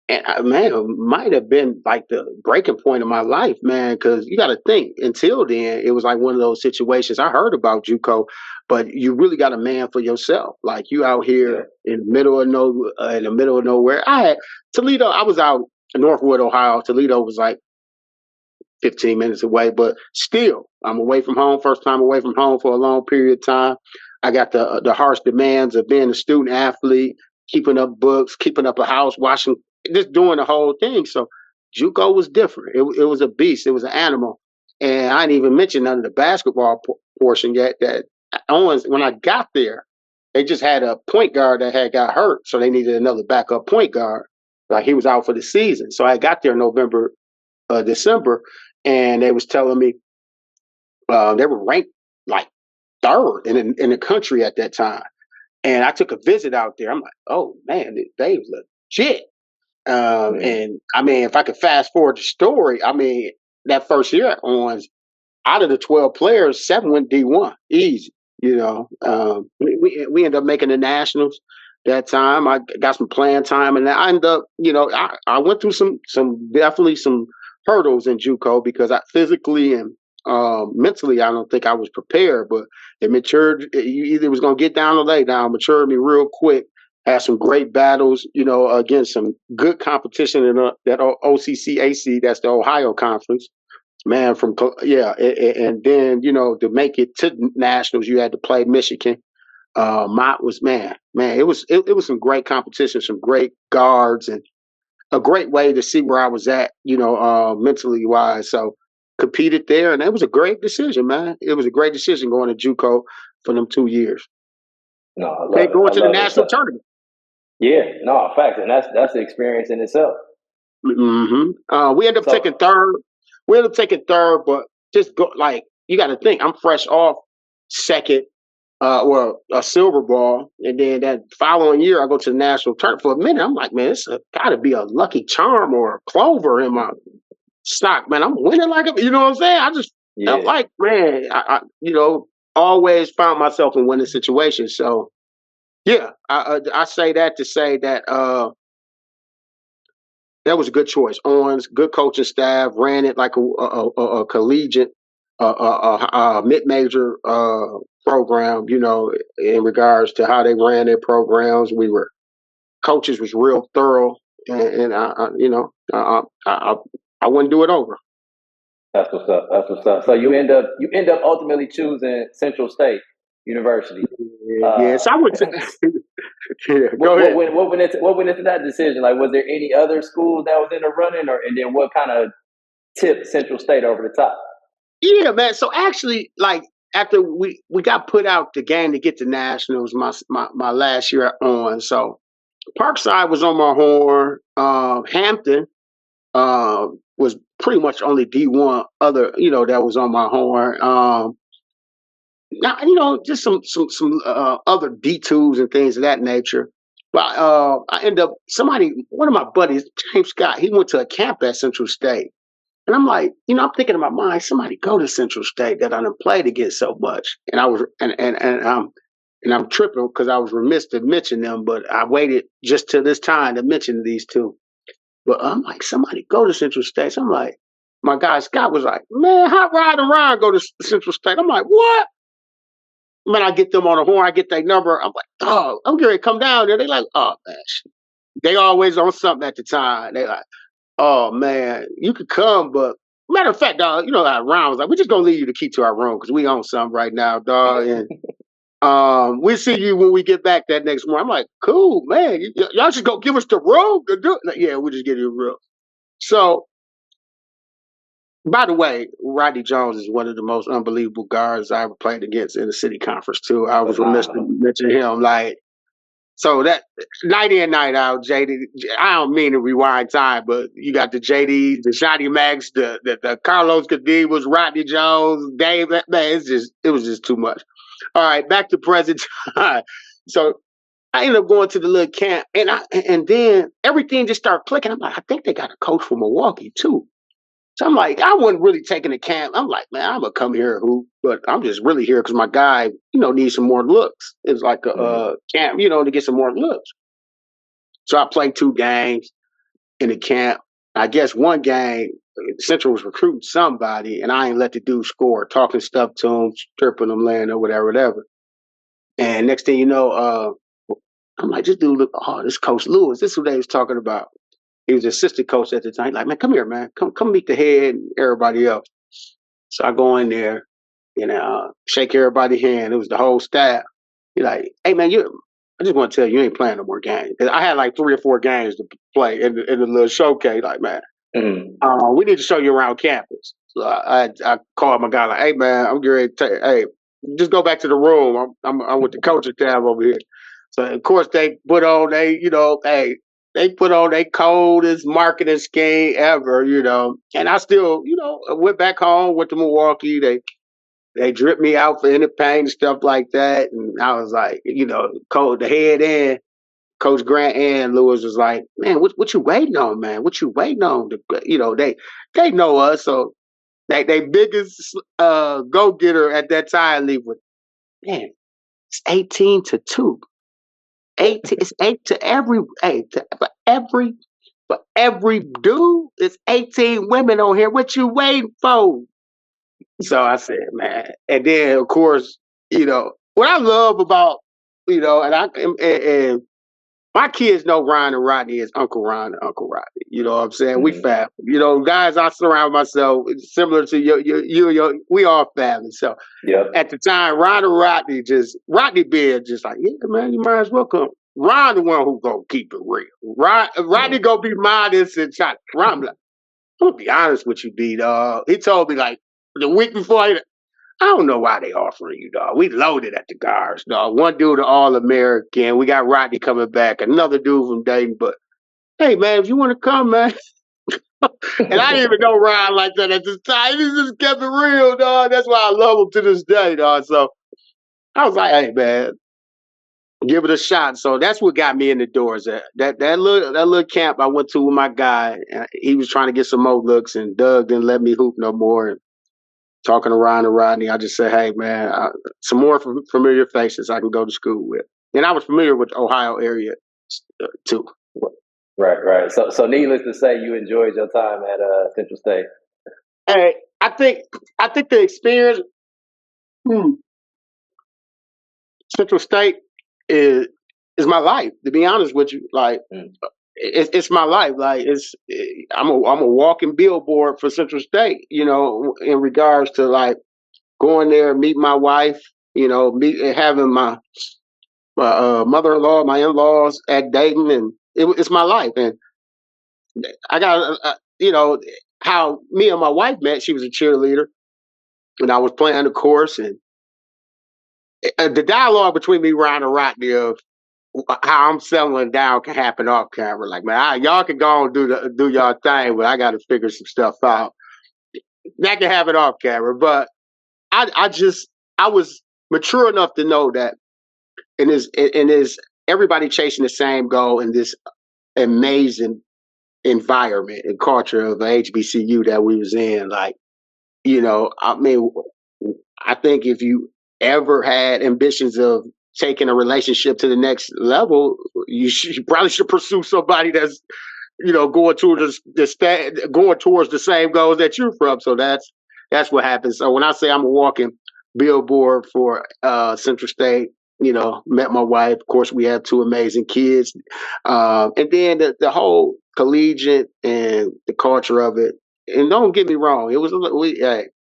And man, it might have been like the breaking point of my life, man, because you got to think until then, it was like one of those situations. I heard about JUCO, but you really got a man for yourself. Like, you out Yeah. here in the middle of nowhere. I had Toledo. I was out in Northwood, Ohio. Toledo was like 15 minutes away, but still, I'm away from home. First time away from home for a long period of time. I got the harsh demands of being a student athlete, keeping up books, keeping up a house, washing, just doing the whole thing. So JUCO was different. It was a beast. It was an animal, and I didn't even mention none of the basketball portion yet. That Owens, when I got there, they just had a point guard that had got hurt, so they needed another backup point guard. Like, he was out for the season. So I got there in November, December, and they was telling me they were ranked like third in the country at that time. And I took a visit out there. I'm like, oh man, they was legit. And I mean, if I could fast forward the story, I mean, that first year on, out of the 12 players, 7 went D1, easy. You know, we ended up making the nationals that time. I got some playing time, and I ended up, you know, I went through some definitely some hurdles in JUCO because I physically and mentally I don't think I was prepared, but it matured. You either was gonna get down or lay down. Matured me real quick. Had some great battles, you know, against some good competition in that OCCAC. That's the Ohio Conference. Man, and then you know to make it to nationals, you had to play Michigan. Mott was man. It was some great competition, some great guards, and a great way to see where I was at, you know, mentally wise. So competed there, and it was a great decision, man. It was a great decision going to JUCO for them 2 years. No, I They love it. going I to the love it. national tournament. Yeah, no, facts, and that's the experience in itself. We ended up So taking third. We ended up taking third, but just go like you got to think. I'm fresh off second, well, a silver ball, and then that following year I go to the national tournament. For a minute, I'm like, man, it's got to be a lucky charm or a clover in my stock, man. I'm winning like a, you know what I'm saying? I just felt yeah, like, man, you know, always found myself in winning situations. So yeah, I say that to say that that was a good choice. Owens, good coaching staff, ran it like a collegiate, mid-major program. You know, in regards to how they ran their programs, coaches was real thorough, and you know, I wouldn't do it over. that's what's up. That's what's up. So you end up ultimately choosing Central State University. Yeah, Uh, so I would. Yeah, what go what ahead. went into that decision? Like, was there any other schools that was in the running, or and then what kind of tipped Central State over the top? Yeah, man. So actually, like after we got put out the game to get to nationals, my last year on. So Parkside was on my horn. Hampton was pretty much only D1 other, you know, that was on my horn. Now, you know, just some other D2s and things of that nature. But I end up one of my buddies, James Scott, he went to a camp at Central State. And I'm like, you know, I'm thinking in my mind, somebody go to Central State that I done played against so much. And I was and I'm tripping because I was remiss to mention them, but I waited just to this time to mention these two. But I'm like, somebody go to Central State. So I'm like, my guy Scott was like, man, hot ride around, go to Central State. I'm like, what? Man, I get them on the horn, I get their number. I'm like, oh, I'm getting ready to come down there. They like, oh man, they always on something at the time. They like, oh man, you could come, but matter of fact, dog, you know how Ron was like, we just gonna leave you the key to our room because we own something right now, dog. And we'll see you when we get back that next morning. I'm like, cool, man. Y'all just go give us the room to do it. Like, yeah, we'll just give you a room. So by the way, Rodney Jones is one of the most unbelievable guards I ever played against in the city conference too. I was remiss to Phenomenal. mention him. Like, so that night in, night out, JD. I don't mean to rewind time, but you got the JD, the Johnny Max, the Carlos Cadivas, Rodney Jones, Dave. Man, it was just too much. All right, back to present time. So I ended up going to the little camp, and then everything just started clicking. I'm like, I think they got a coach from Milwaukee too. So I'm like, I wasn't really taking a camp. I'm like, man, I'm gonna come here and hoop, but I'm just really here because my guy, you know, needs some more looks. It's like a camp, you know, to get some more looks. So I played 2 games in the camp. I guess one game, Central was recruiting somebody, and I ain't let the dude score, talking stuff to him, stripping him, laying or whatever, whatever. And next thing you know, I'm like, this dude, look, oh, this Coach Lewis, this is who they was talking about. He was assistant coach at the time. Like, man, come here, man. Come meet the head and everybody else. So I go in there and shake everybody's hand. It was the whole staff. He's like, hey, man, I just want to tell you, you ain't playing no more games. Because I had like 3 or 4 games to play in the little showcase. Like, man, we need to show you around campus. So I called my guy, like, hey, man, I'm getting ready to tell you, hey, just go back to the room. I'm with the coaching tab over here. So, of course, they put on they put on their coldest marketing scheme ever, you know. And I still, you know, went back home, went to Milwaukee. they dripped me out for any pain and stuff like that. And I was like, coach, the head and Coach Grant and Lewis was like, man, what you waiting on, man? What you waiting on? They know us, so they biggest go getter at that time. Leave with, man, it's 18-2. 18, it's 8 to every for every dude. It's 18 women on here. What you waiting for? So I said, man, and then of course, what I love about, and my kids know Ron and Rodney is Uncle Ron and Uncle Rodney. You know what I'm saying? We family. Guys I surround myself, similar to you, we all family. So at the time, Ron and Rodney being just like, yeah, man, you might as well come. Ron the one who gonna keep it real. Rodney gonna be modest and try. Ron like, I'm gonna be honest with you, D dog. He told me like the week before, I don't know why they offering you, dog. We loaded at the guards, dog. One dude, All-American. We got Rodney coming back. Another dude from Dayton. But, hey, man, if you want to come, man. And I didn't even know Ryan like that at this time. He just kept it real, dog. That's why I love him to this day, dog. So I was like, hey, man, give it a shot. So that's what got me in the doors. That little camp I went to with my guy. He was trying to get some more looks, and Doug didn't let me hoop no more. And talking to Ron and Rodney, I just said, hey, man, some more familiar faces I can go to school with. And I was familiar with the Ohio area, too. Right. So needless to say, you enjoyed your time at Central State. Hey, I think the experience, Central State is my life, to be honest with you. Like, it's my life. Like, I'm a walking billboard for Central State, in regards to like going there, meet my wife, having my mother-in-law, my in-laws at Dayton, and it's my life. And I got, how me and my wife met. She was a cheerleader, and I was playing the course, and the dialogue between me, Ron, and Rodney of how I'm settling down can happen off camera. Like, man, y'all can go and do y'all thing, but I got to figure some stuff out. That can happen off camera, but I was mature enough to know that in this everybody chasing the same goal in this amazing environment and culture of the HBCU that we was in. Like, I mean, I think if you ever had ambitions of taking a relationship to the next level, you probably should pursue somebody that's, going towards the same goals that you're from. So that's what happens. So when I say I'm a walking billboard for Central State, met my wife. Of course, we have two amazing kids, and then the whole collegiate and the culture of it. And don't get me wrong, it was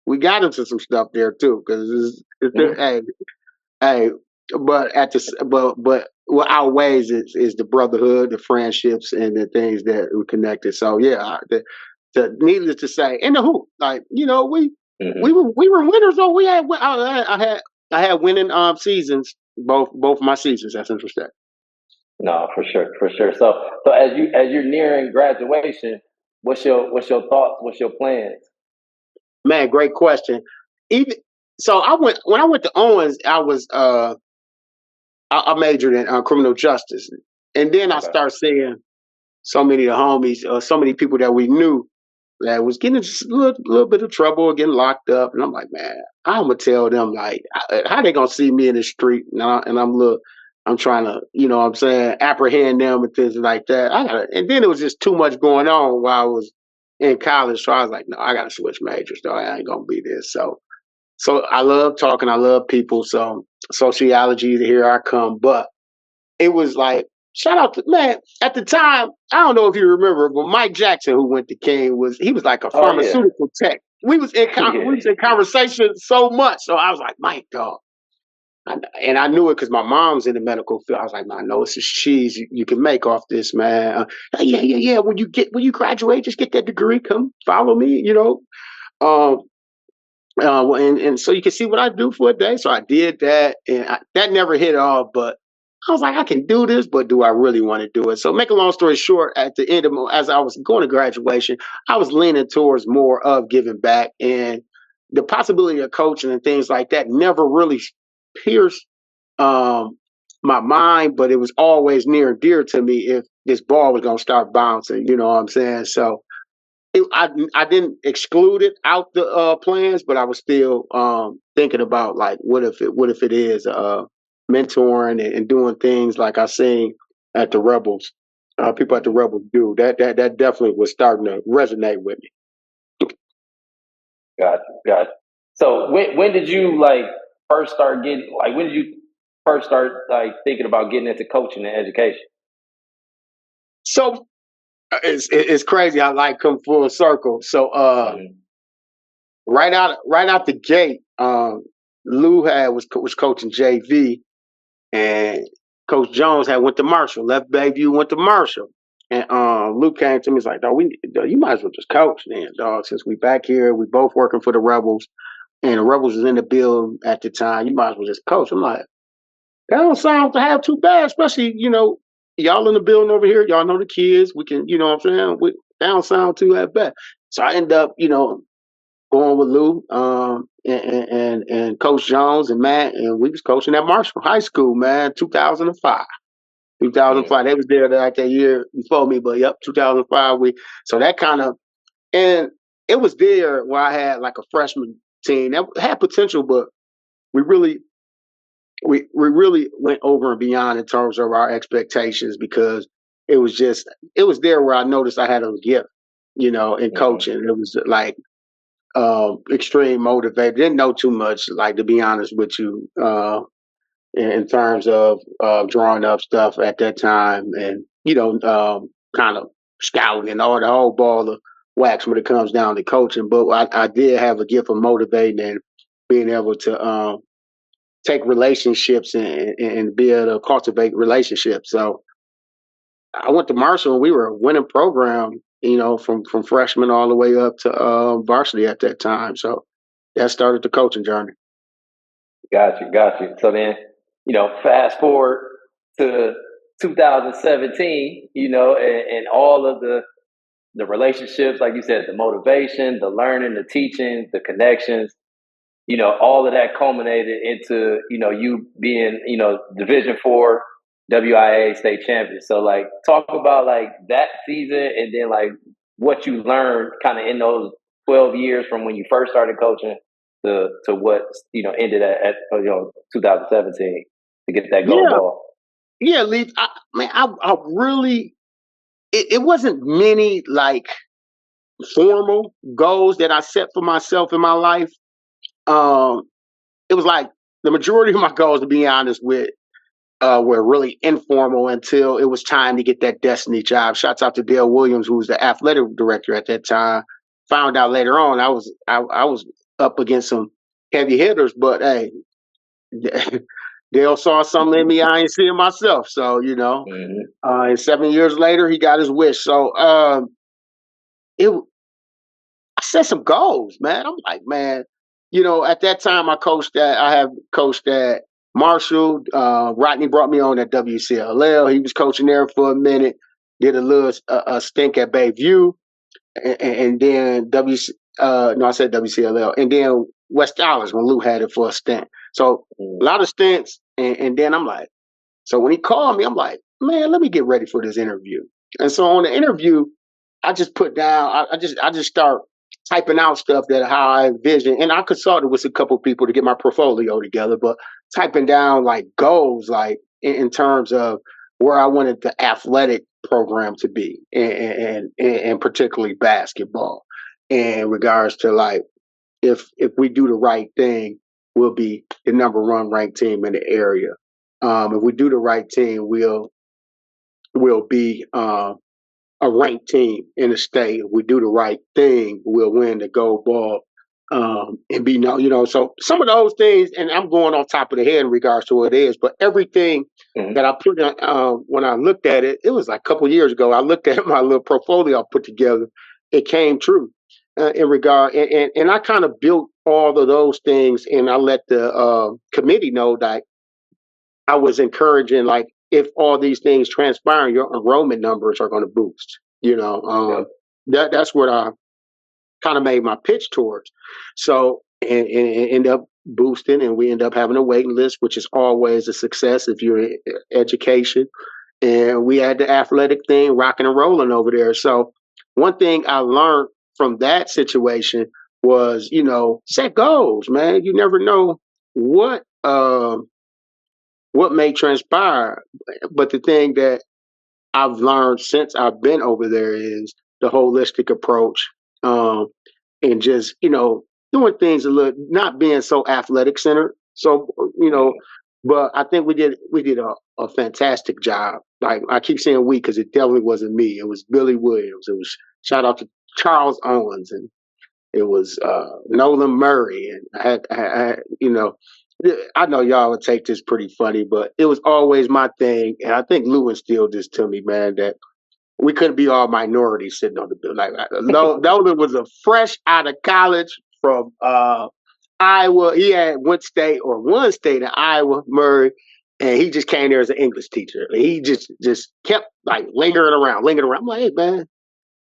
we got into some stuff there too, because hey, but what outweighs is the brotherhood, the friendships, and the things that we connected. So yeah, needless to say, and the hoop, like we were winners. Though we had I had winning seasons, both my seasons at Central State. No, for sure. So as you're nearing graduation, what's your thoughts? What's your plans? Man, great question. Even so, when I went to Owens, I was I majored in criminal justice, and then I started seeing so many of the homies, so many people that we knew that was getting just a little bit of trouble, getting locked up, and I'm like, man, I'm gonna tell them like how they gonna see me in the street, and I'm trying to, what I'm saying, apprehend them and things like that. And then it was just too much going on while I was in college, so I was like, no, I gotta switch majors, though. I ain't gonna be this. So I love talking, I love people, so sociology, here I come. But it was like, shout out to, man, at the time, I don't know if you remember, but Mike Jackson, who went to King, he was like a pharmaceutical tech. We was in conversation so much. So I was like, Mike, dog. And I knew it because my mom's in the medical field. I was like, man, I know it's a cheese you can make off this, man. Yeah. When you graduate, just get that degree, come follow me, and so you can see what I do for a day. So I did that, and that never hit off, but I was like, I can do this, but do I really want to do it? So make a long story short, at the end as I was going to graduation, I was leaning towards more of giving back. And the possibility of coaching and things like that never really pierced my mind, but it was always near and dear to me if this ball was going to start bouncing. You know what I'm saying? So I didn't exclude it out the plans, but I was still thinking about like what if it is mentoring and doing things like I seen at the Rebels, people at the Rebels do that definitely was starting to resonate with me. Got. So when did you like first start getting like when did you first start like thinking about getting into coaching and education? So it's crazy how life come full circle. So Mhm. right out the gate, Lou was coaching JV, and Coach Jones had went to Marshall, left Bayview, went to Marshall. And Lou came to me, he's like, dog, you might as well just coach then, dog, since we back here, we both working for the Rebels, and the Rebels was in the building at the time, you might as well just coach. I'm like, that don't sound to have too bad, especially, y'all in the building over here, y'all know the kids, we can, you know what I'm saying? That don't sound too that bad. So I end up, going with Lou and Coach Jones and Matt, and we was coaching at Marshall High School, man, 2005. Mm. 2005, they was there like that year before me, but yep, 2005. So that kind of, and it was there where I had like a freshman team that had potential, but we really we really went over and beyond in terms of our expectations because it was there where I noticed I had a gift, in Mhm. coaching. It was like extreme motivated. Didn't know too much, like to be honest with you, in terms of drawing up stuff at that time, and kind of scouting and all the whole ball of wax when it comes down to coaching. But I did have a gift of motivating and being able to take relationships and be able to cultivate relationships. So I went to Marshall and we were a winning program, from freshman all the way up to varsity at that time. So that started the coaching journey. Got you. So then, fast forward to 2017, and all of the relationships, like you said, the motivation, the learning, the teaching, the connections, all of that culminated into, you being, Division 4 WIAA state champion. So like talk about like that season and then like what you learned kind of in those 12 years from when you first started coaching to what, ended at 2017 to get that gold Yeah, ball. yeah, Leaf. I really, it wasn't many like formal goals that I set for myself in my life. Um, it was like the majority of my goals, to be honest with, were really informal until it was time to get that destiny job. Shouts out to Dale Williams, who was the athletic director at that time. Found out later on I was up against some heavy hitters, but hey, Dale saw something in me I ain't seeing myself. So Hmm. and 7 years later, he got his wish. So it I set some goals, man. I'm like, man, at that time I have coached at Marshall. Rodney brought me on at WCLL. He was coaching there for a minute. Did a little a stint at Bayview, and then no, I said WCLL, and then West Dallas when Lou had it for a stint. So a lot of stints, and then I'm like, so when he called me, I'm like, man, let me get ready for this interview. And so on the interview, I just put down, I just start typing out stuff that how I envision, and I consulted with a couple of people to get my portfolio together, but typing down like goals, like in terms of where I wanted the athletic program to be, and particularly basketball, in regards to like if we do the right thing, we'll be the number 1 ranked team in the area. If we do the right thing, we'll be a ranked team in the state. If we do the right thing, we'll win the gold ball and be So some of those things, and I'm going off top of the head in regards to what it is, but everything Hmm. that I put when I looked at it, it was like a couple of years ago. I looked at my little portfolio I put together. It came true in regard, and I kind of built all of those things, and I let the committee know that I was encouraging, like, if all these things transpire, your enrollment numbers are going to boost. Yep. That's what I kind of made my pitch towards. So and end up boosting, and we end up having a waiting list, which is always a success if you're in education. And we had the athletic thing rocking and rolling over there. So one thing I learned from that situation was, set goals, man. You never know what what may transpire. But the thing that I've learned since I've been over there is the holistic approach, um, and just doing things a little, not being so athletic centered. So but I think we did a fantastic job. Like I keep saying we because it definitely wasn't me. It was Billy Williams. It was shout out to Charles Owens, and it was Nolan Murray, and I know y'all would take this pretty funny, but it was always my thing, and I think Lou instilled this to me, man, that we couldn't be all minorities sitting on the bill. Like Nolan was a fresh out of college from Iowa. He had one state in Iowa, Murray, and he just came there as an English teacher. He just kept like lingering around. I'm like, hey man,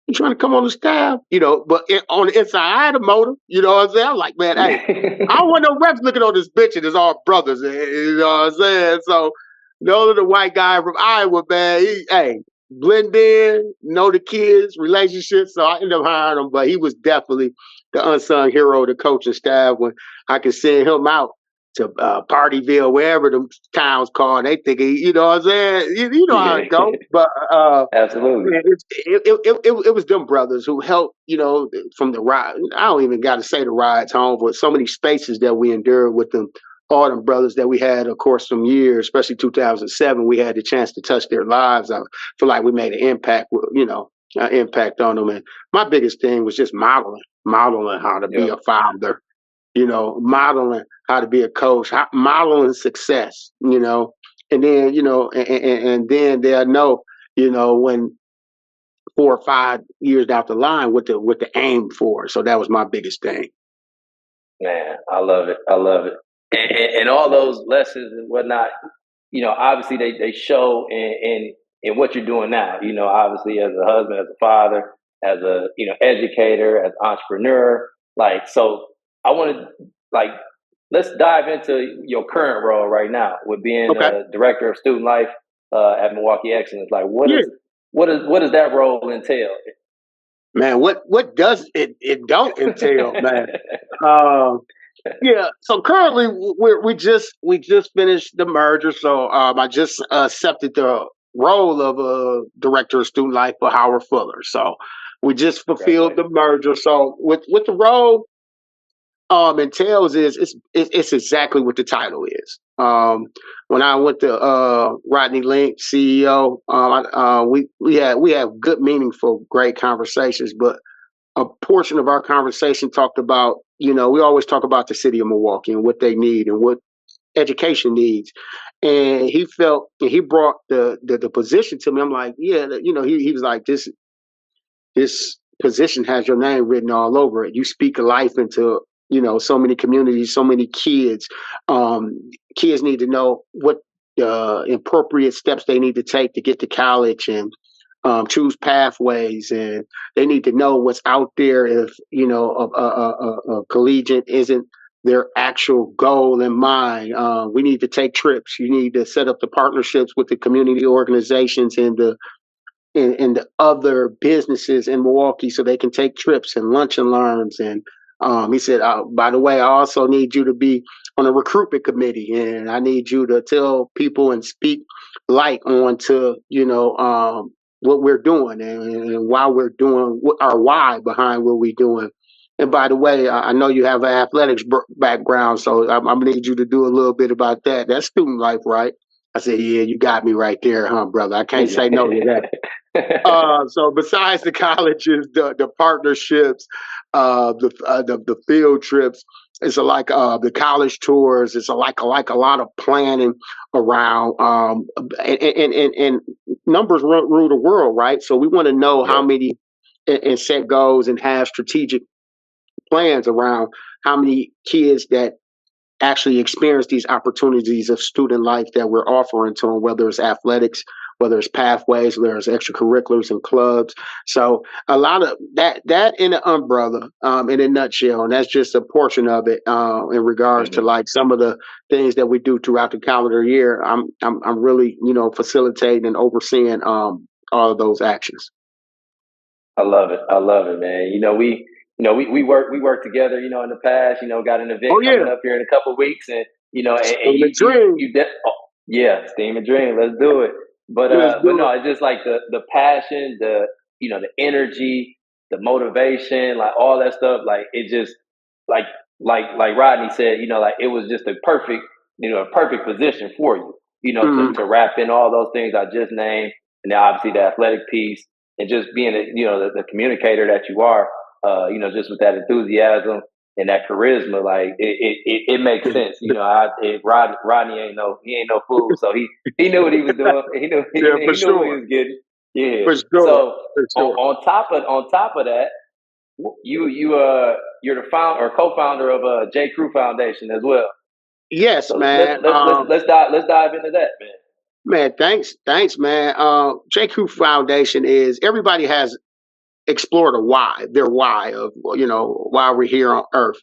you trying to come on the staff, but on the inside, I had a motive, you know what I'm saying? I'm like, man, hey, I don't want no reps looking on this bitch and it's all brothers, you know what I'm saying? So, the white guy from Iowa, man, hey, blend in, know the kids, relationships. So I ended up hiring him, but he was definitely the unsung hero of the coaching staff when I could send him out to Partyville, wherever the town's called. They think, you know what I'm saying? You know how it goes. But Absolutely. it was them brothers who helped, from the ride. I don't even got to say the rides home, but so many spaces that we endured with them. All them brothers that we had, of course, some years, especially 2007, we had the chance to touch their lives. I feel like we made an impact, an impact on them. And my biggest thing was just modeling how to be a founder, modeling how to be a coach, modeling success, and then, and then they'll know, when 4 or 5 years down the line what the aim for. So that was my biggest thing. Man, I love it. And all those lessons and whatnot, obviously they show in what you're doing now. Obviously as a husband, as a father, as a educator, as an entrepreneur. Like, so I want to let's dive into your current role right now with being Okay. director of student life at Milwaukee Excellence. Like, what does that role entail? Man, what does it don't entail, man? Yeah. So currently, we just finished the merger. So I just accepted the role of director of student life for Howard Fuller. So we just fulfilled the merger. So with the role entails is it's exactly what the title is. When I went to Rodney Link, CEO, we had good, meaningful, great conversations, but a portion of our conversation talked about, we always talk about the city of Milwaukee and what they need and what education needs. And he felt, and he brought the position to me. I'm like, yeah, he was like, this position has your name written all over it. You speak life into, so many communities, so many kids. Kids need to know what appropriate steps they need to take to get to college and choose pathways, and they need to know what's out there if a collegiate isn't their actual goal in mind. We need to take trips. You need to set up the partnerships with the community organizations and the other businesses in Milwaukee so they can take trips and lunch and learns. And he said, by the way, I also need you to be on a recruitment committee, and I need you to tell people and speak light on to what we're doing and why we're doing our why behind what we're doing. And by the way, I know you have an athletics background, so I'm gonna need you to do a little bit about that. That's student life, right? I said, yeah, you got me right there, huh, brother? I can't say no to that. So besides the colleges, the partnerships, the field trips, it's like the college tours. It's like a lot of planning around, and numbers rule the world, right? So we want to know how many and set goals and have strategic plans around how many kids that actually experience these opportunities of student life that we're offering to them, whether it's athletics whether it's pathways, whether it's extracurriculars and clubs. So a lot of that in an umbrella, in a nutshell, and that's just a portion of it in regards to Mhm. like some of the things that we do throughout the calendar year. I'm really facilitating and overseeing all of those actions. I love it. I love it, man. We worked together. In the past. Got an event Oh coming yeah, up here in a couple of weeks, and steam you and you dream. you yeah, steam and dream. Let's do it. But Let's but do no, it. it's just like the passion, the energy, the motivation, like all that stuff. Like it just like like Rodney said. Like it was just a perfect position for you. To Mhm. wrap in all those things I just named, and then obviously the athletic piece and just being the communicator that you are, just with that enthusiasm and that charisma, like it makes sense. Rodney ain't no fool, so he knew what he was doing. He knew Yeah, for he knew what he sure, was getting. Yeah. for sure, So for on, sure. on top of that, you're the founder or co-founder of J. Crew Foundation as well. Yes, So let's man. let's let's let's dive let's dive into that, man. Man, thanks, man. JQ Foundation is everybody has explored a why, their why of why we're here on Earth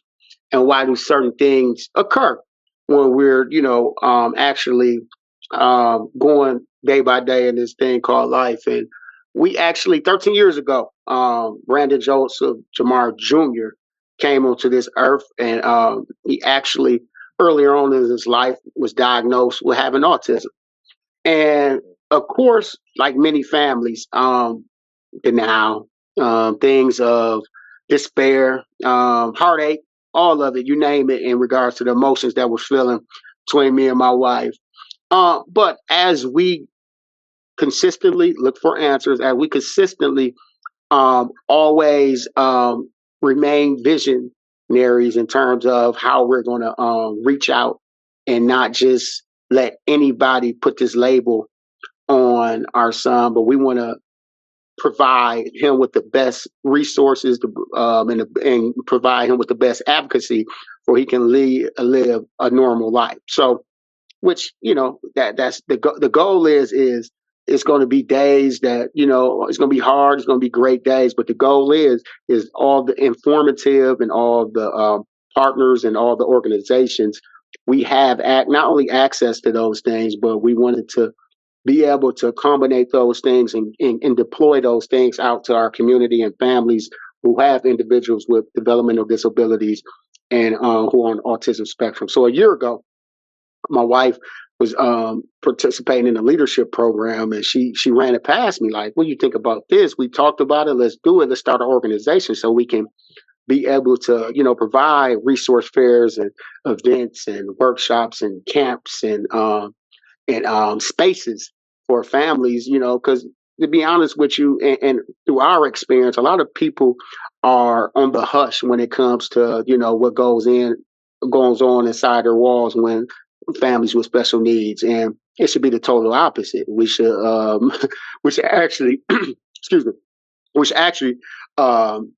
and why do certain things occur when we're actually going day by day in this thing called life. And we actually 13 years ago, Brandon Joseph Jamar Jr. came onto this earth, and he actually earlier on in his life was diagnosed with having autism. And of course, like many families, denial, things of despair, heartache, all of it, you name it, in regards to the emotions that we're feeling between me and my wife. But as we consistently look for answers, as we consistently always remain visionaries in terms of how we're going to reach out and not just let anybody put this label on our son, but we want to provide him with the best resources and provide him with the best advocacy for he can live a normal life. So, which that's the goal is it's going to be days that it's going to be hard, it's going to be great days, but the goal is all the informative and all the partners and all the organizations we have not only access to those things, but we wanted to be able to combine those things and deploy those things out to our community and families who have individuals with developmental disabilities and who are on autism spectrum. So a year ago, my wife was participating in a leadership program, and she ran it past me like, "What do you think about this? We talked about it. Let's do it. Let's start an organization so we can be able to provide resource fairs and events and workshops and camps and spaces for families, because to be honest with you, and through our experience, a lot of people are on the hush when it comes to what goes on inside their walls when families with special needs, and it should be the total opposite. We should we should actually excuse me, we should actually um,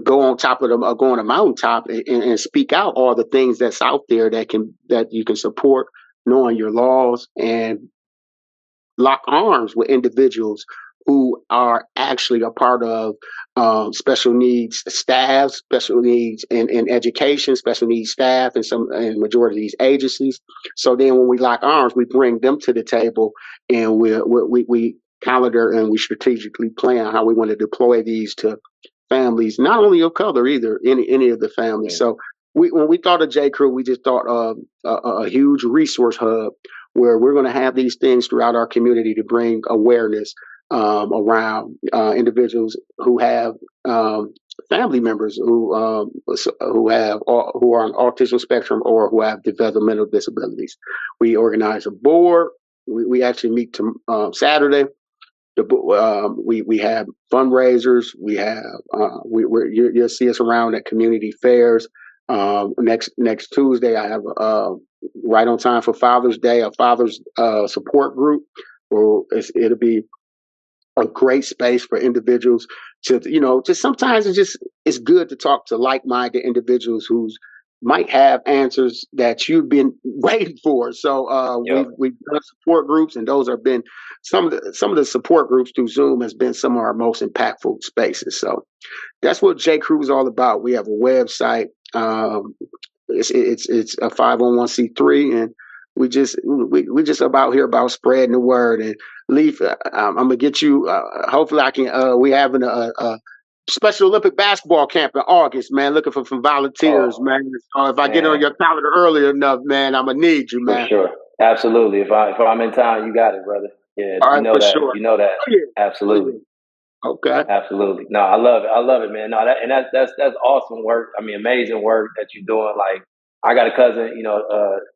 go on top of them, go on a mountaintop and speak out all the things that's out there that you can support, knowing your laws, and lock arms with individuals who are actually a part of special needs staff, special needs in education, special needs staff, and majority of these agencies. So then, when we lock arms, we bring them to the table, and we calendar and we strategically plan how we want to deploy these to families, not only of color either, any of the families. So when we thought of J. Crew, we just thought of a huge resource hub where we're going to have these things throughout our community to bring awareness around individuals who have family members who are on autism spectrum or who have developmental disabilities. We organize a board. We actually meet Saturday. We have fundraisers. We have you'll see us around at community fairs. Next Tuesday, I have right on time for Father's Day, a father's support group. Where it'll be a great space for individuals to just sometimes it's good to talk to like-minded individuals whose might have answers that you've been waiting for. So Yep. we've done support groups, and those have been some of the support groups through Zoom has been some of our most impactful spaces. So that's what J Crew is all about. We have a website. It's a 501c3, and we just about here about spreading the word. And Leaf, I'm gonna get you. Hopefully, I can. We having a Special Olympic basketball camp in August, man. Looking for volunteers, man. So if I get on Man, your calendar early enough, man, I'm gonna need you, for man. sure. Absolutely. If I'm in town, you got it, brother. Yeah, All you right, know for that. sure. You know that. Oh, yeah. Oh, Absolutely. yeah. Okay. Absolutely. No, I love it. I love it, man. No, that's awesome work. I mean, amazing work that you're doing. Like, I got a cousin,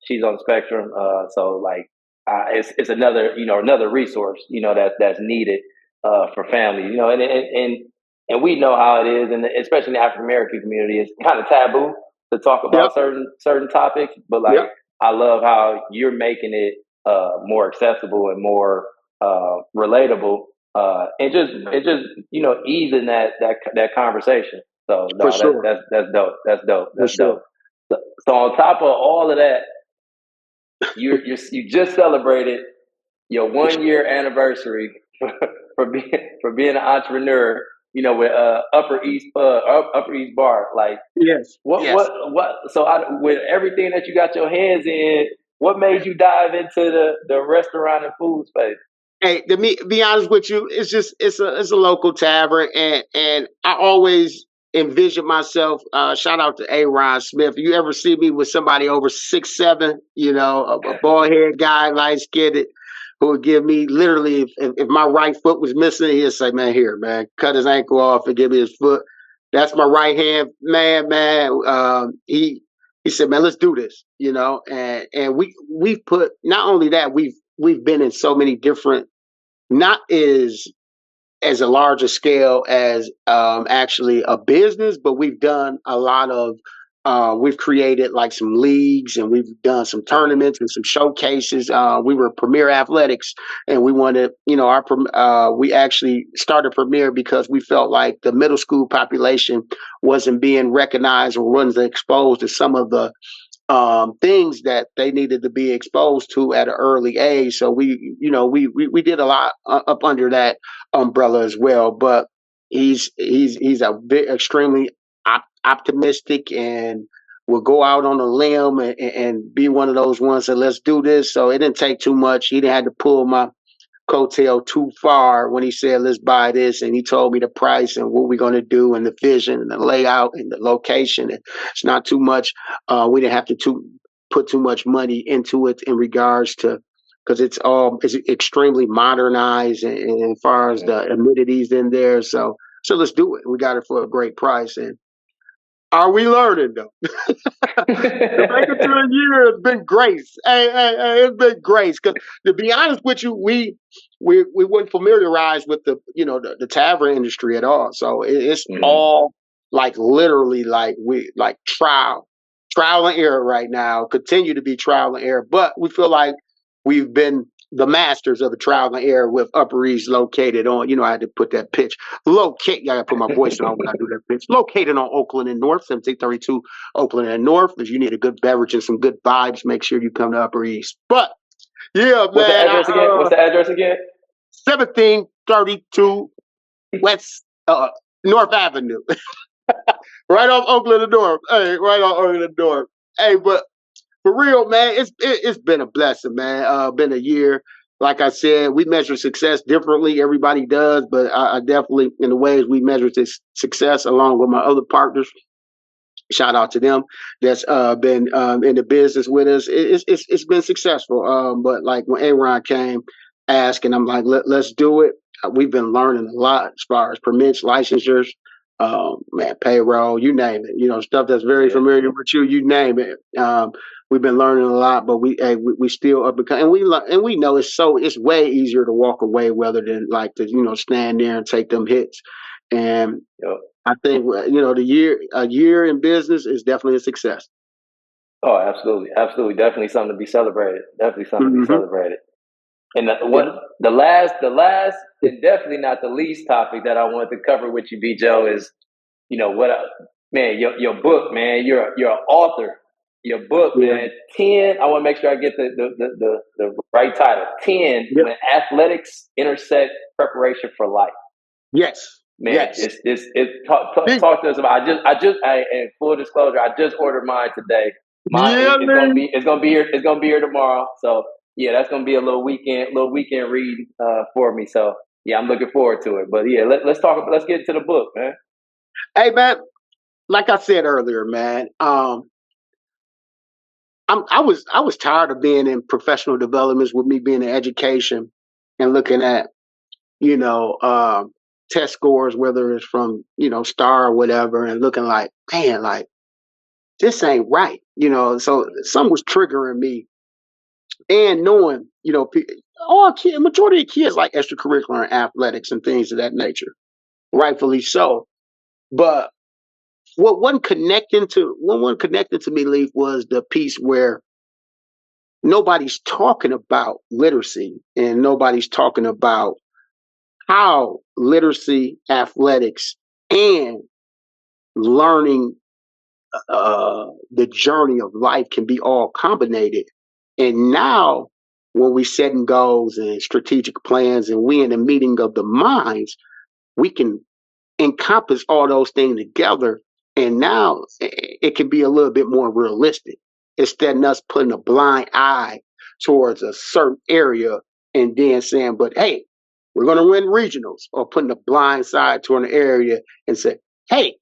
she's on the spectrum. So like, it's another, another resource, that's needed, for families, and we know how it is. And especially in the African American community, it's kind of taboo to talk Yep. about certain topics, but like, Yep. I love how you're making it, more accessible and more, relatable, and just easing that conversation. So For no, sure. that's dope. That's dope. For That's sure. dope. So on top of all of that, you just celebrated your 1 year anniversary for being an entrepreneur. With Upper East Bar. Like, Yes. what Yes. what what? So with everything that you got your hands in, what made you dive into the restaurant and food space? Hey, to be honest with you, it's a local tavern, and I always envision myself. Shout out to A. Ron Smith. You ever see me with somebody over 6'7", a bald head guy, light skinned, who would give me literally if my right foot was missing, he'd say, "Man, here, man, cut his ankle off and give me his foot." That's my right hand man, man. He said, "Man, let's do this," and we put not only that we've been in so many different, not as a larger scale as actually a business, but we've done a lot of. We've created like some leagues, and we've done some tournaments and some showcases. We were Premier Athletics, and we wanted, we actually started Premier because we felt like the middle school population wasn't being recognized or wasn't exposed to some of the things that they needed to be exposed to at an early age. So we did a lot up under that umbrella as well. But he's a extremely optimistic, and will go out on a limb and be one of those ones that let's do this. So it didn't take too much. He didn't have to pull my coattail too far when he said, "Let's buy this," and he told me the price and what we're going to do and the vision and the layout and the location. And it's not too much. We didn't have to put too much money into it in regards to, because it's extremely modernized, and as far as the amenities in there. So let's do it. We got it for a great price. And are we learning though? To make it to a year has been grace. Hey, it's been grace. Because to be honest with you, we weren't familiarized with the tavern industry at all. So it's Mhm. all like literally like we like trial and error right now. Continue to be trial and error, but we feel like we've been the masters of the trial and error with Upper East located on. I had to put that pitch. Locate. I got to put my voice on when I do that pitch. Located on Oakland and North, 1732 Oakland and North. If you need a good beverage and some good vibes, make sure you come to Upper East. But yeah, What's the man, address again? What's the address again? 1732 West North Avenue, right off Oakland and North. Hey, right off Oakland and North. Hey, but for real, man, it's been a blessing, man. Been a year. Like I said, we measure success differently. Everybody does, but I definitely, in the ways we measure this success, along with my other partners, shout out to them that's been in the business with us. It's been successful. But like when Aaron came asking, I'm like, let's do it. We've been learning a lot as far as permits, licensures, man, payroll, you name it. Stuff that's very familiar with you. You name it. We've been learning a lot, but we still up and we know it's way easier to walk away rather than like to stand there and take them hits. And Yep. I think a year in business is definitely a success. Oh, absolutely, absolutely, definitely something to be celebrated. Definitely something to be Mm-hmm. celebrated. And Yeah. the last, and definitely not the least topic that I wanted to cover with you, B. Joe, is what man, your book, man. You're an author. your book, Yeah. man. 10. I want to make sure I get the right title. 10. Yep. When athletics intersect preparation for life. Yes. Man, Yes. talk to us about. And full disclosure, I just ordered mine today. Yeah, man. It's gonna be here tomorrow. So yeah, that's gonna be a little weekend read for me. So yeah, I'm looking forward to it. But yeah, let's get into the book, man. Hey, man. Like I said earlier, man. I was tired of being in professional developments with me being in education and looking at test scores, whether it's from STAR or whatever, and looking like, man, like this ain't right, So something was triggering me, and knowing majority of kids like extracurricular and athletics and things of that nature, rightfully so. But what wasn't connecting to me, Leaf, was the piece where nobody's talking about literacy and nobody's talking about how literacy, athletics, and learning the journey of life can be all combined. And now, when we setting goals and strategic plans, and we in a meeting of the minds, we can encompass all those things together. And now it can be a little bit more realistic instead of us putting a blind eye towards a certain area and then saying, but hey, we're going to win regionals, or putting a blind side to an area and say, hey,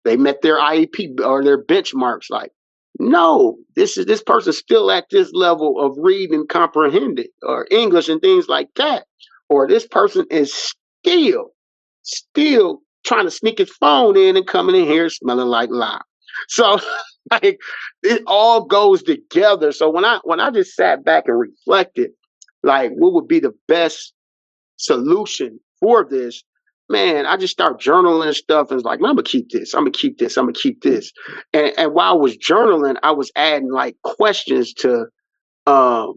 they met their IEP or their benchmarks. Like, no, this person's still at this level of reading and comprehending or English and things like that. Or this person is still trying to sneak his phone in and coming in here smelling like lime. So like it all goes together. So when I just sat back and reflected, like what would be the best solution for this, man, I just start journaling stuff and it's like, man, I'm gonna keep this, I'm gonna keep this, I'm gonna keep this. And while I was journaling, I was adding like questions to um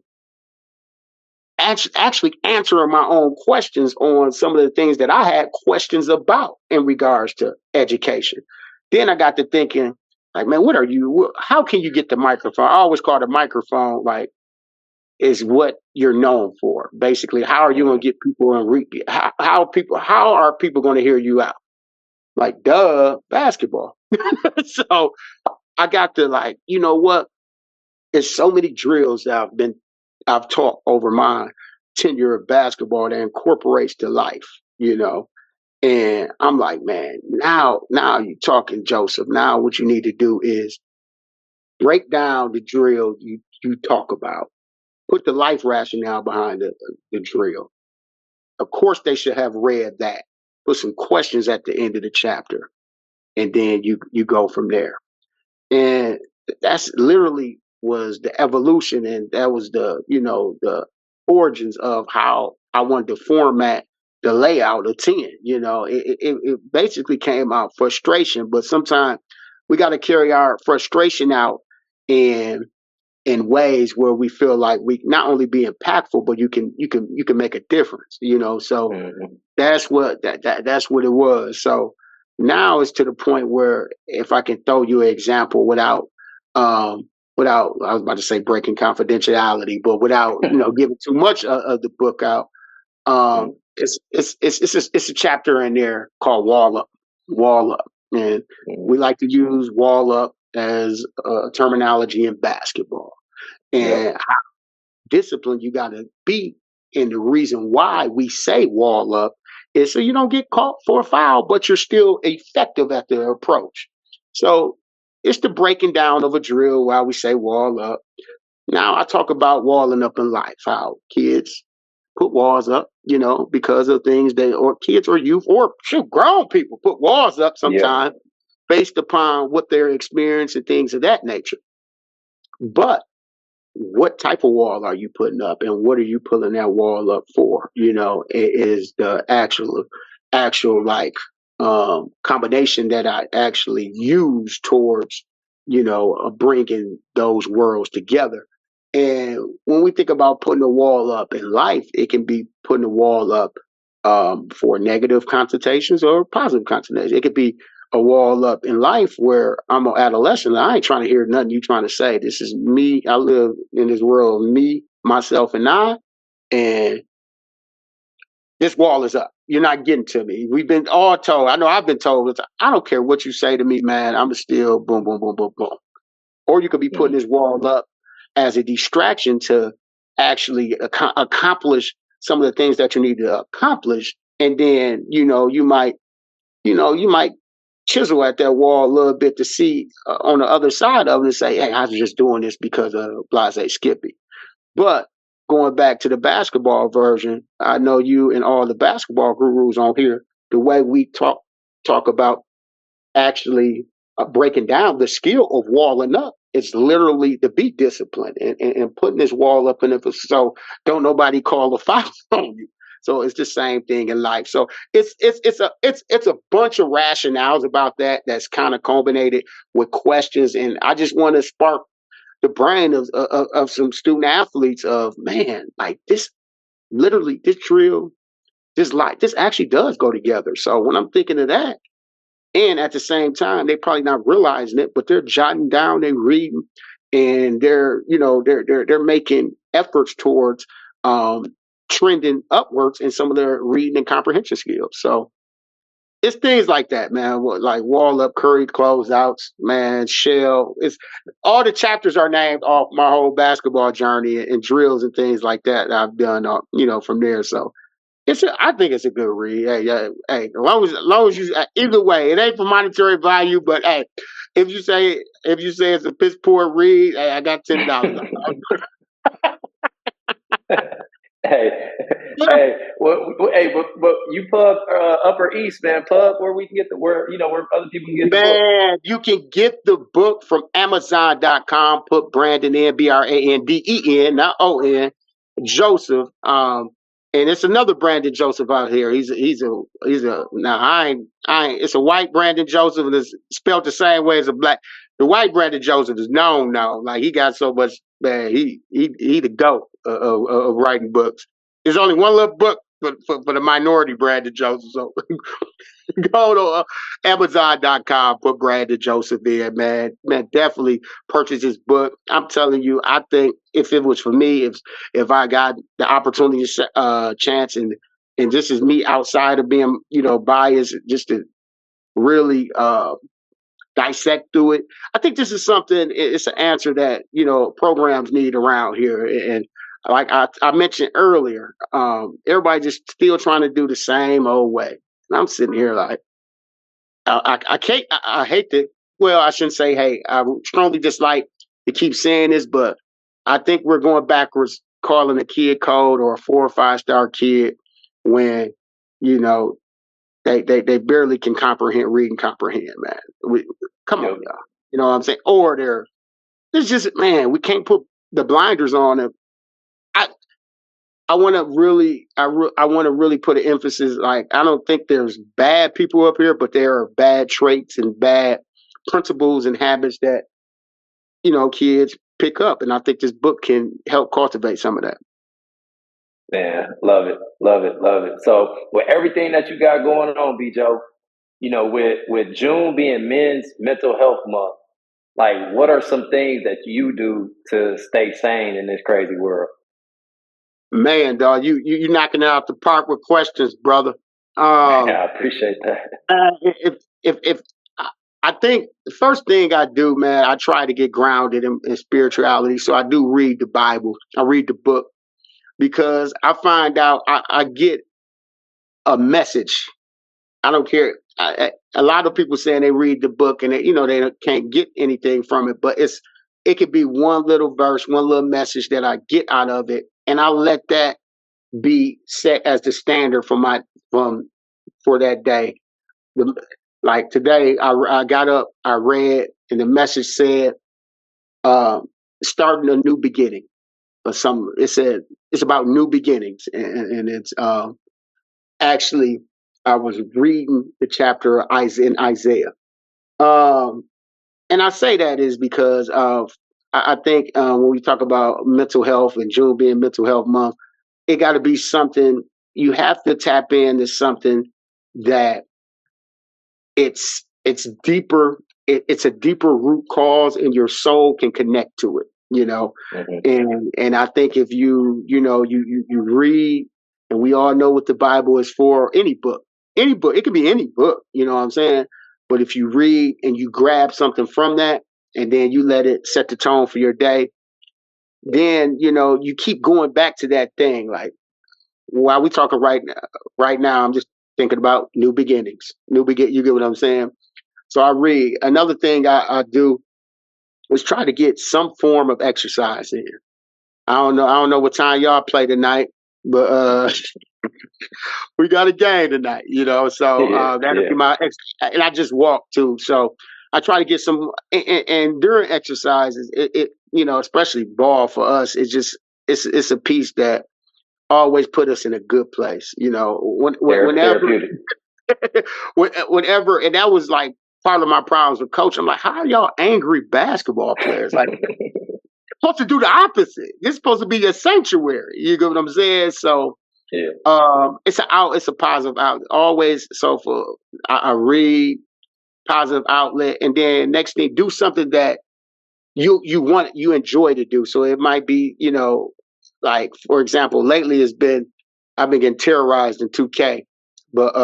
actually answering my own questions on some of the things that I had questions about in regards to education. Then I got to thinking, like, man, how can you get the microphone? I always call the microphone like is what you're known for. Basically, how are you going to get people and how are people going to hear you out? Like, duh, basketball. So I got to like, you know what? There's so many drills that I've taught over my tenure of basketball that incorporates to life, And I'm like, man, now you're talking, Joseph. Now what you need to do is break down the drill you talk about. Put the life rationale behind the drill. Of course, they should have read that. Put some questions at the end of the chapter, and then you go from there. And that's literally was the evolution, and that was the origins of how I wanted to format the layout of 10. It basically came out frustration, but sometimes we got to carry our frustration out in ways where we feel like we not only be impactful, but you can make a difference. So that's what that's what it was. So now it's to the point where if I can throw you an example without I was about to say breaking confidentiality, but without giving too much of the book out. It's a chapter in there called wall up, and we like to use wall up as a terminology in basketball, and how disciplined you got to be. And the reason why we say wall up is so you don't get caught for a foul, but you're still effective at the approach. So it's the breaking down of a drill while we say wall up. Now I talk about walling up in life, how kids put walls up, because of things or kids or youth or grown people put walls up sometimes based upon what they're experiencing and things of that nature. But what type of wall are you putting up and what are you pulling that wall up for? It is the actual like combination that I actually use towards, bringing those worlds together. And when we think about putting a wall up in life, it can be putting a wall up for negative connotations or positive connotations. It could be a wall up in life where I'm an adolescent. I ain't trying to hear nothing you trying to say. This is me. I live in this world, me, myself, and I. And this wall is up. You're not getting to me. We've been all told. I know I've been told. I don't care what you say to me, man. I'm still boom, boom, boom, boom, boom. Or you could be putting this wall up as a distraction to actually accomplish some of the things that you need to accomplish. And then, you might chisel at that wall a little bit to see on the other side of it and say, hey, I was just doing this because of Blase Skippy. But going back to the basketball version, I know you and all the basketball gurus on here, the way we talk about actually breaking down the skill of walling up. It's literally to be disciplined and putting this wall up in it so don't nobody call a foul on you. So it's the same thing in life. So it's a bunch of rationales about that's kind of culminated with questions, and I just want to spark the brain of some student athletes of, man, like this, literally this drill, this life, this actually does go together. So when I'm thinking of that, and at the same time, they probably not realizing it, but they're jotting down, they're reading, and they're making efforts towards trending upwards in some of their reading and comprehension skills. So it's things like that, man. Like wall up, curry closeouts, man, shell. It's all the chapters are named off my whole basketball journey and drills and things like that I've done, from there. So I think it's a good read. Hey, as long as you, either way, it ain't for monetary value, but hey, if you say it's a piss poor read, hey, I got $10. Hey, hey, but you pub Upper East, man, pub where we can get where other people can get the book. Man, you can get the book from Amazon.com. Put Branden in, Branden, not O-N, Joseph. And it's another Branden Joseph out here. He's a now I ain't it's a white Branden Joseph, and it's spelled the same way as a black. The white Branden Joseph is known now. Like he got so much, man. He the GOAT of writing books. There's only one little book for the minority Branden Joseph. So go to Amazon.com, put Branden Joseph there, man. Man, definitely purchase his book. I'm telling you, I think if it was for me, if I got the opportunity, chance, and this is me outside of being, biased, just to really dissect through it. I think this is something. It's an answer that programs need around here, and like I mentioned earlier, everybody just still trying to do the same old way. And I'm sitting here like, I can't. I hate to. Well, I shouldn't say hate. I strongly dislike to keep saying this, but I think we're going backwards, calling a kid code or a 4 or 5 star kid when they barely can read and comprehend. Man, come on, y'all. You know what I'm saying? Or it's just, man, we can't put the blinders on them. I want to really put an emphasis. Like, I don't think there's bad people up here, but there are bad traits and bad principles and habits that kids pick up, and I think this book can help cultivate some of that. Man, love it, love it, love it. So with everything that you got going on, B. Joe, with June being Men's Mental Health Month, like, what are some things that you do to stay sane in this crazy world? Man, dog, you knocking it out the park with questions, brother. I appreciate that. If I think the first thing I do, man, I try to get grounded in spirituality. So I do read the Bible. I read the book because I find out I get a message. I don't care. A lot of people saying they read the book and they can't get anything from it, but it could be one little verse, one little message that I get out of it, and I let that be set as the standard for that day. Like today, I got up, I read, and the message said, "Starting a new beginning." But it said it's about new beginnings, and it's actually I was reading the chapter in Isaiah, and I say that is because I think when we talk about mental health and June being Mental Health Month, it got to be something you have to tap into something that it's it's deeper. It's a deeper root cause, and your soul can connect to it. And I think if you read, and we all know what the Bible is for. Any book, it could be any book. You know what I'm saying? But if you read and you grab something from that, and then you let it set the tone for your day, then you keep going back to that thing. Like while we talking right now, I'm just thinking about new beginnings. You get what I'm saying? So I read. Another thing I do is try to get some form of exercise in. I don't know what time y'all play tonight, but we got a game tonight, so that'll be my and I just walk too. So I try to get some, and during exercises, it especially ball for us, it's a piece that always put us in a good place. Whenever, whenever, and that was like part of my problems with coach. I'm like, how are y'all angry basketball players? Like, supposed to do the opposite. It's supposed to be a sanctuary. You get what I'm saying? So it's a positive outlet. Always. So I read, positive outlet, and then next thing, do something that you enjoy to do. So it might be, like for example, lately I've been getting terrorized in 2K, but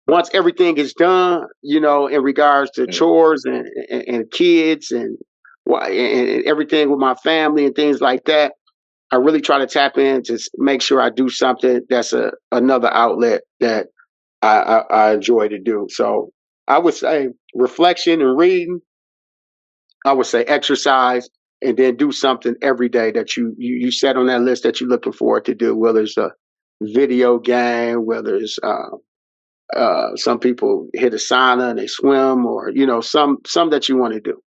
once everything is done, in regards to chores and kids and everything with my family and things like that, I really try to tap in to make sure I do something that's another outlet that I enjoy to do. So I would say reflection and reading. I would say exercise, and then do something every day that you set on that list that you're looking forward to do. Whether it's a video game, whether it's some people hit a sauna and they swim, or some that you want to do.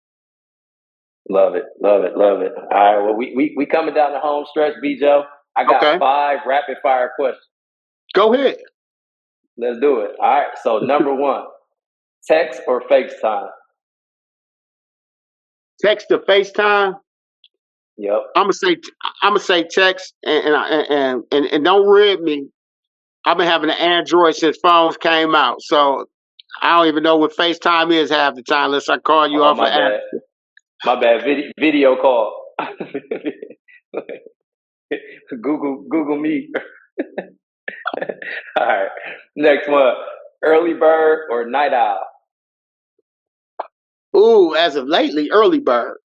Love it. All right, well, we coming down the home stretch, Bijo. I got 5 rapid fire questions. Go ahead. Let's do it. All right. So number 1, text or FaceTime? Text or FaceTime? Yep. I'm gonna say text, and don't rib me. I've been having an Android since phones came out, so I don't even know what FaceTime is half the time unless I call you off my bad. My bad. Video call. Google Meet. All right. Next one. Early bird or night owl? Ooh, as of lately, early bird.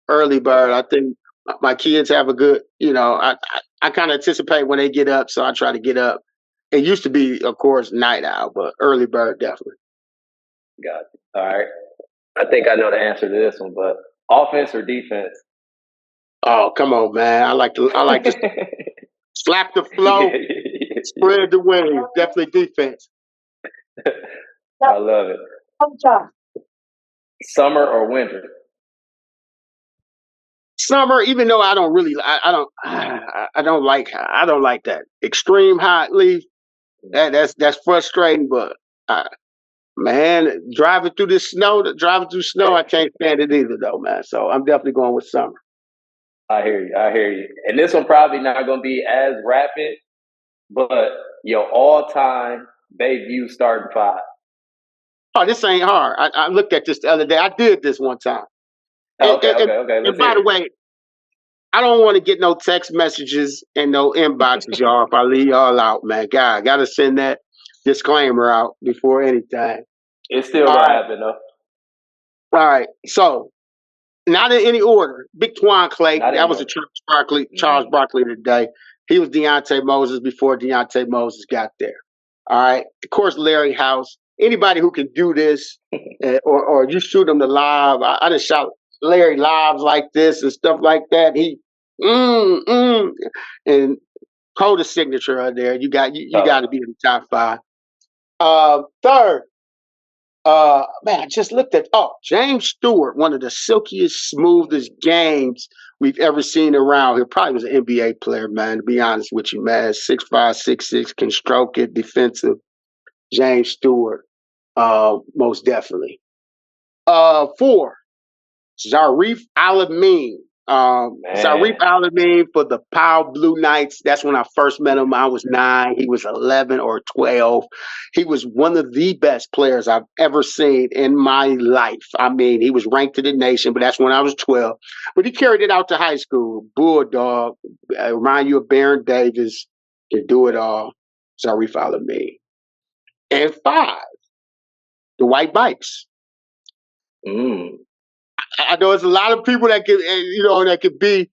I think my kids have a good, I kind of anticipate when they get up, so I try to get up. It used to be, of course, night owl, but early bird definitely. Got it. All right. I think I know the answer to this one, but offense or defense? Oh, come on, man. I like to slap the flow, spread the wings. Definitely defense. I love it. Summer or winter? Summer, even though I don't really, I don't like that extreme hot Leaf. That's frustrating, but man, driving through snow, I can't stand it either, though, man. So I'm definitely going with summer. I hear you. And this one probably not going to be as rapid, but your all-time Bayview starting 5. Oh, this ain't hard. I looked at this the other day. I did this one time. Okay. And by the way, I don't want to get no text messages and no inboxes, y'all. If I leave y'all out, man, God, got to send that disclaimer out before anything. It's still going to happen, though. All right. So, not in any order. Big Twan Clay. That was a Charles Barkley today. He was Deontay Moses before Deontay Moses got there. All right. Of course, Larry House. Anybody who can do this, or you shoot him to live. I just shot Larry lives like this and stuff like that. He and hold a signature on there. You got to be in the top 5. Third, man, I just looked at James Stewart, one of the silkiest, smoothest games we've ever seen around here. Probably was an NBA player, man, to be honest with you, man. 6'5", 6'6", can stroke it, defensive. James Stewart, most definitely. 4, Zarif Alameen. Zarif Man. Al-Amin for the Powell Blue Knights. That's when I first met him. I was 9. He was 11 or 12. He was one of the best players I've ever seen in my life. I mean, he was ranked to the nation, but that's when I was 12. But he carried it out to high school. Bulldog. I remind you of Baron Davis. Can do it all. Zarif Al-Amin. And 5, the White Bikes. Mm. I know there's a lot of people that that could be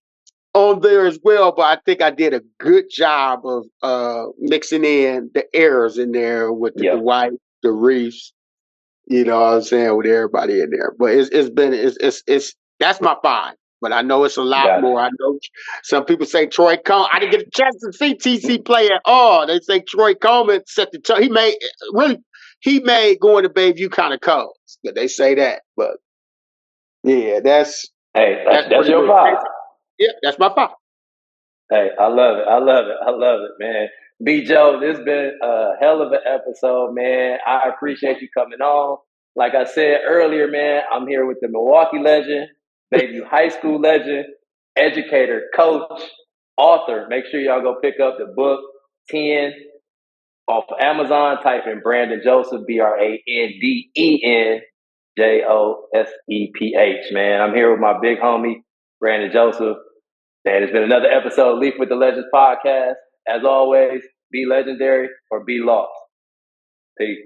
on there as well, but I think I did a good job of mixing in the errors in there with the Yep. Dwight, the Reefs, you know what I'm saying, with everybody in there. But it's that's my 5. But I know it's a lot Got it. more. I know some people say Troy Coleman. I didn't get a chance to see TC play at all. They say Troy Coleman set the tone. He made going to Bayview kind of cold. But they say that. But yeah, that's that's your pretty much vibe. yeah, that's my 5. Hey, I love it. I love it. I love it, man. B. Joe, this has been a hell of an episode, man. I appreciate you coming on. Like I said earlier, man, I'm here with the Milwaukee legend, Bayview High School legend, educator, coach, author. Make sure y'all go pick up the book 10 off Amazon. Type in Branden Joseph, BrandenJoseph, man. I'm here with my big homie, Branden Joseph. And it's been another episode of Leaf with the Legends podcast. As always, be legendary or be lost. Peace.